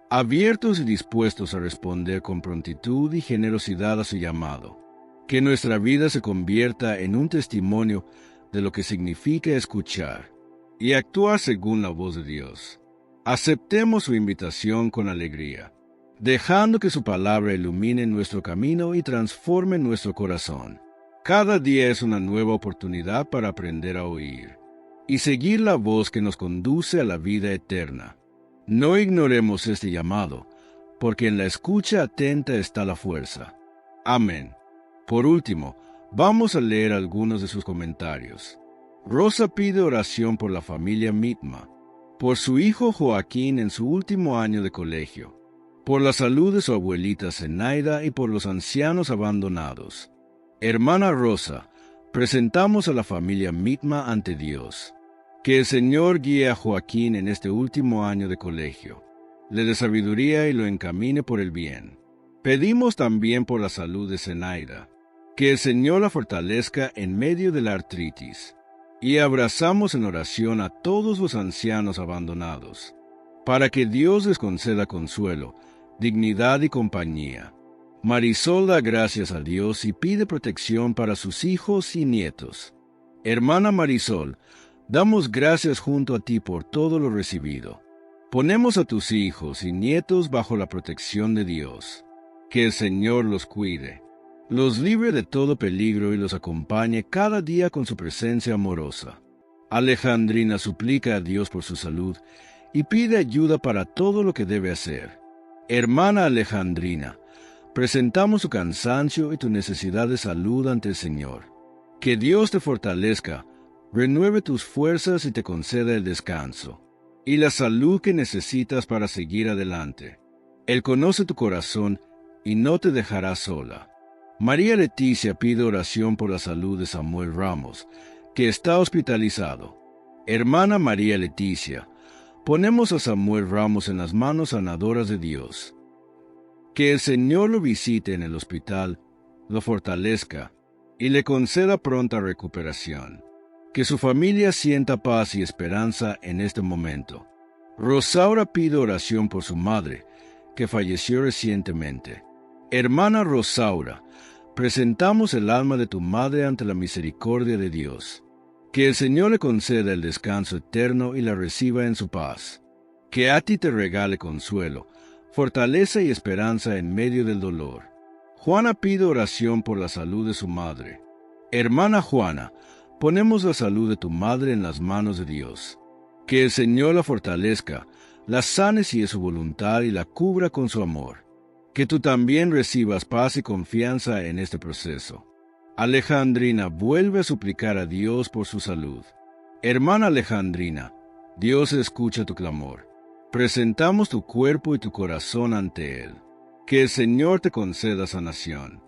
abiertos y dispuestos a responder con prontitud y generosidad a su llamado. Que nuestra vida se convierta en un testimonio de lo que significa escuchar y actuar según la voz de Dios. Aceptemos su invitación con alegría, dejando que su palabra ilumine nuestro camino y transforme nuestro corazón. Cada día es una nueva oportunidad para aprender a oír y seguir la voz que nos conduce a la vida eterna. No ignoremos este llamado, porque en la escucha atenta está la fuerza. Amén. Por último, vamos a leer algunos de sus comentarios. Rosa pide oración por la familia Mitma, por su hijo Joaquín en su último año de colegio, por la salud de su abuelita Zenaida y por los ancianos abandonados. Hermana Rosa, presentamos a la familia Mitma ante Dios. Que el Señor guíe a Joaquín en este último año de colegio, le dé sabiduría y lo encamine por el bien. Pedimos también por la salud de Zenaida, que el Señor la fortalezca en medio de la artritis. Y abrazamos en oración a todos los ancianos abandonados, para que Dios les conceda consuelo, dignidad y compañía. Marisol da gracias a Dios y pide protección para sus hijos y nietos. Hermana Marisol, damos gracias junto a ti por todo lo recibido. Ponemos a tus hijos y nietos bajo la protección de Dios. Que el Señor los cuide, los libre de todo peligro y los acompañe cada día con su presencia amorosa. Alejandrina suplica a Dios por su salud y pide ayuda para todo lo que debe hacer. Hermana Alejandrina, presentamos tu cansancio y tu necesidad de salud ante el Señor. Que Dios te fortalezca, renueve tus fuerzas y te conceda el descanso y la salud que necesitas para seguir adelante. Él conoce tu corazón y no te dejará sola. María Leticia pide oración por la salud de Samuel Ramos, que está hospitalizado. Hermana María Leticia, ponemos a Samuel Ramos en las manos sanadoras de Dios. Que el Señor lo visite en el hospital, lo fortalezca y le conceda pronta recuperación. Que su familia sienta paz y esperanza en este momento. Rosaura pide oración por su madre, que falleció recientemente. Hermana Rosaura, presentamos el alma de tu madre ante la misericordia de Dios. Que el Señor le conceda el descanso eterno y la reciba en su paz. Que a ti te regale consuelo, fortaleza y esperanza en medio del dolor. Juana pide oración por la salud de su madre. Hermana Juana, ponemos la salud de tu madre en las manos de Dios. Que el Señor la fortalezca, la sane si es su voluntad y la cubra con su amor. Que tú también recibas paz y confianza en este proceso. Alejandrina vuelve a suplicar a Dios por su salud. Hermana Alejandrina, Dios escucha tu clamor. Presentamos tu cuerpo y tu corazón ante Él. Que el Señor te conceda sanación,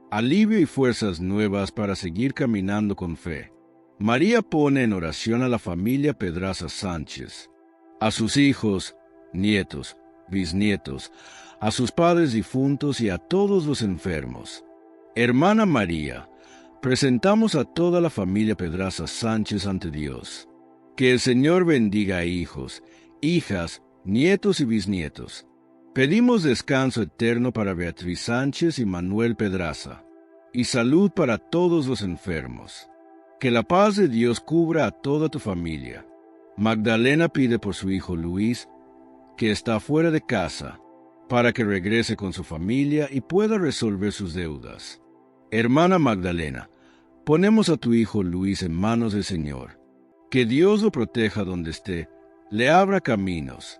alivio y fuerzas nuevas para seguir caminando con fe. María pone en oración a la familia Pedraza Sánchez, a sus hijos, nietos, bisnietos, a sus padres difuntos y a todos los enfermos. Hermana María, presentamos a toda la familia Pedraza Sánchez ante Dios. Que el Señor bendiga a hijos, hijas, nietos y bisnietos. Pedimos descanso eterno para Beatriz Sánchez y Manuel Pedraza, y salud para todos los enfermos. Que la paz de Dios cubra a toda tu familia. Magdalena pide por su hijo Luis, que está fuera de casa, para que regrese con su familia y pueda resolver sus deudas. Hermana Magdalena, ponemos a tu hijo Luis en manos del Señor. Que Dios lo proteja donde esté, le abra caminos,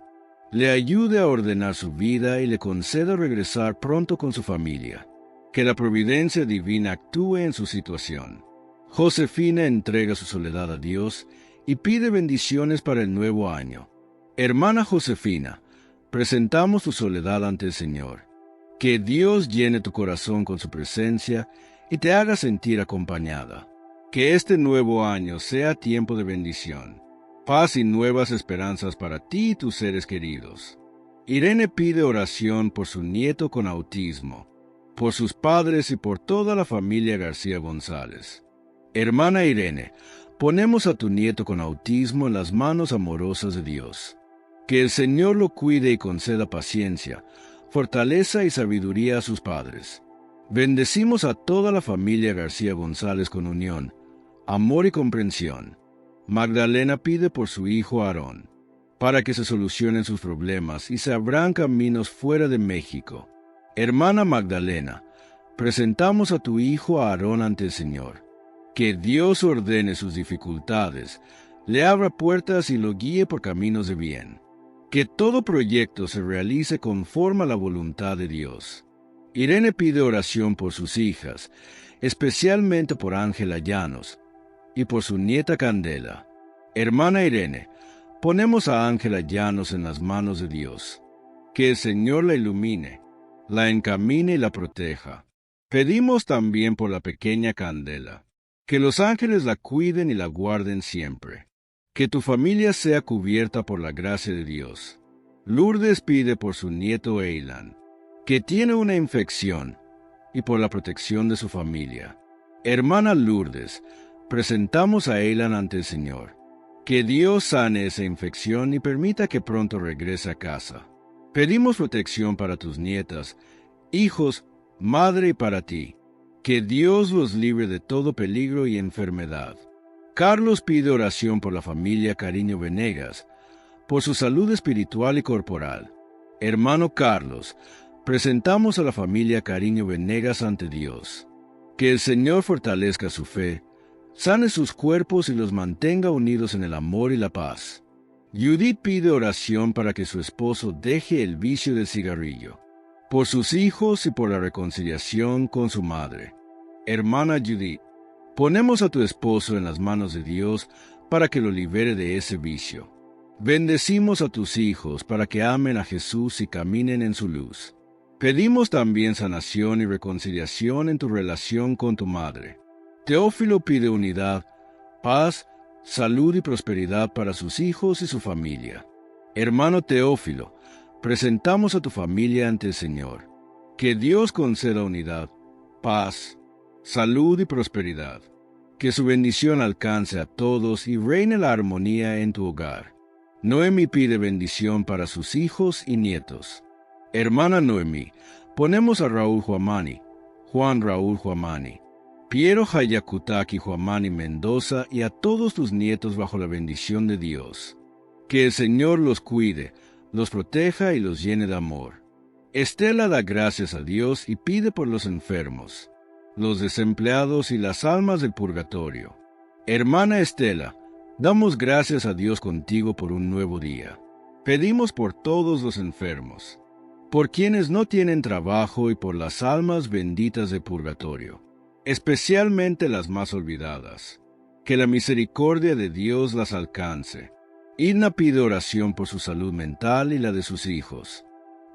le ayude a ordenar su vida y le conceda regresar pronto con su familia. Que la providencia divina actúe en su situación. Josefina entrega su soledad a Dios y pide bendiciones para el nuevo año. Hermana Josefina, presentamos tu soledad ante el Señor. Que Dios llene tu corazón con su presencia y te haga sentir acompañada. Que este nuevo año sea tiempo de bendición, paz y nuevas esperanzas para ti y tus seres queridos. Irene pide oración por su nieto con autismo, por sus padres y por toda la familia García González. Hermana Irene, ponemos a tu nieto con autismo en las manos amorosas de Dios. Que el Señor lo cuide y conceda paciencia, fortaleza y sabiduría a sus padres. Bendecimos a toda la familia García González con unión, amor y comprensión. Magdalena pide por su hijo Aarón, para que se solucionen sus problemas y se abran caminos fuera de México. Hermana Magdalena, presentamos a tu hijo Aarón ante el Señor. Que Dios ordene sus dificultades, le abra puertas y lo guíe por caminos de bien. Que todo proyecto se realice conforme a la voluntad de Dios. Irene pide oración por sus hijas, especialmente por Ángela Llanos y por su nieta Candela. Hermana Irene, ponemos a Ángela Llanos en las manos de Dios. Que el Señor la ilumine, la encamine y la proteja. Pedimos también por la pequeña Candela. Que los ángeles la cuiden y la guarden siempre. Que tu familia sea cubierta por la gracia de Dios. Lourdes pide por su nieto Eilan, que tiene una infección, y por la protección de su familia. Hermana Lourdes, presentamos a Eilan ante el Señor. Que Dios sane esa infección y permita que pronto regrese a casa. Pedimos protección para tus nietas, hijos, madre y para ti. Que Dios los libre de todo peligro y enfermedad. Carlos pide oración por la familia Cariño Venegas, por su salud espiritual y corporal. Hermano Carlos, presentamos a la familia Cariño Venegas ante Dios. Que el Señor fortalezca su fe, sane sus cuerpos y los mantenga unidos en el amor y la paz. Judith pide oración para que su esposo deje el vicio del cigarrillo, por sus hijos y por la reconciliación con su madre. Hermana Judith, ponemos a tu esposo en las manos de Dios para que lo libere de ese vicio. Bendecimos a tus hijos para que amen a Jesús y caminen en su luz. Pedimos también sanación y reconciliación en tu relación con tu madre. Teófilo pide unidad, paz, salud y prosperidad para sus hijos y su familia. Hermano Teófilo, presentamos a tu familia ante el Señor. Que Dios conceda unidad, paz, salud y prosperidad. Que su bendición alcance a todos y reine la armonía en tu hogar. Noemi pide bendición para sus hijos y nietos. Hermana Noemi, ponemos a Raúl Huamani, Juan Raúl Huamani, Piero Hayakutaki Huamani Mendoza y a todos tus nietos bajo la bendición de Dios. Que el Señor los cuide, los proteja y los llene de amor. Estela da gracias a Dios y pide por los enfermos, los desempleados y las almas del purgatorio. Hermana Estela, damos gracias a Dios contigo por un nuevo día. Pedimos por todos los enfermos, por quienes no tienen trabajo y por las almas benditas del purgatorio, especialmente las más olvidadas. Que la misericordia de Dios las alcance. Idna pide oración por su salud mental y la de sus hijos.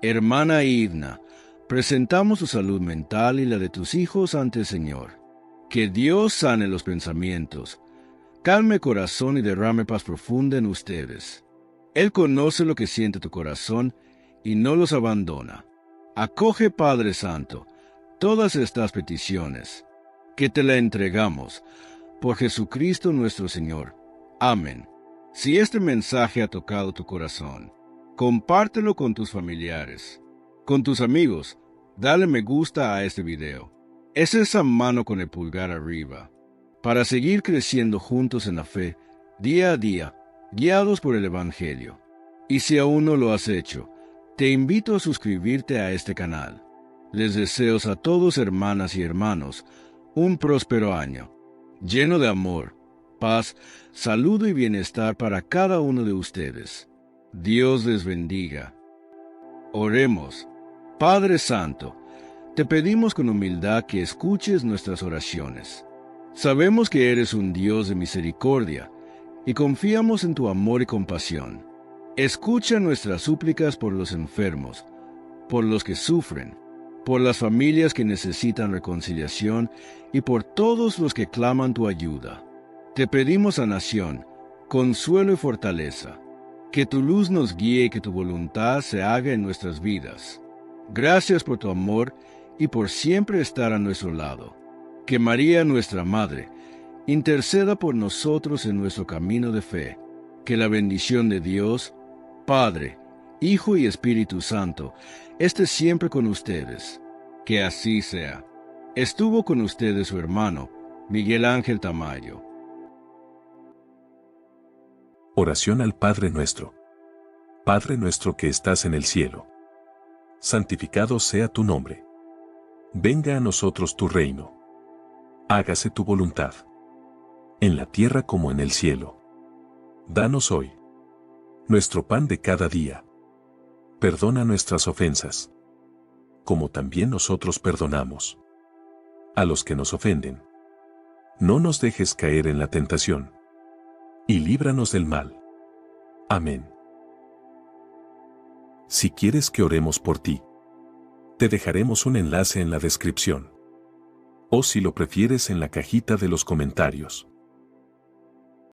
Hermana Idna, presentamos su salud mental y la de tus hijos ante el Señor. Que Dios sane los pensamientos, calme corazón y derrame paz profunda en ustedes. Él conoce lo que siente tu corazón y no los abandona. Acoge, Padre Santo, todas estas peticiones, que te la entregamos, por Jesucristo nuestro Señor. Amén. Si este mensaje ha tocado tu corazón, compártelo con tus familiares, con tus amigos. Dale me gusta a este video. Es esa mano con el pulgar arriba, para seguir creciendo juntos en la fe, día a día, guiados por el Evangelio. Y si aún no lo has hecho, te invito a suscribirte a este canal. Les deseo a todos, hermanas y hermanos, un próspero año, lleno de amor, paz, salud y bienestar para cada uno de ustedes. Dios les bendiga. Oremos. Padre Santo, te pedimos con humildad que escuches nuestras oraciones. Sabemos que eres un Dios de misericordia y confiamos en tu amor y compasión. Escucha nuestras súplicas por los enfermos, por los que sufren, por las familias que necesitan reconciliación y por todos los que claman tu ayuda. Te pedimos, sanación, consuelo y fortaleza. Que tu luz nos guíe y que tu voluntad se haga en nuestras vidas. Gracias por tu amor y por siempre estar a nuestro lado. Que María, nuestra Madre, interceda por nosotros en nuestro camino de fe. Que la bendición de Dios, Padre, Hijo y Espíritu Santo, esté siempre con ustedes. Que así sea. Estuvo con ustedes su hermano, Miguel Ángel Tamayo. Oración al Padre Nuestro. Padre nuestro que estás en el cielo. Santificado sea tu nombre. Venga a nosotros tu reino. Hágase tu voluntad. En la tierra como en el cielo. Danos hoy nuestro pan de cada día. Perdona nuestras ofensas, como también nosotros perdonamos a los que nos ofenden. No nos dejes caer en la tentación, y líbranos del mal. Amén. Si quieres que oremos por ti, te dejaremos un enlace en la descripción. O si lo prefieres en la cajita de los comentarios.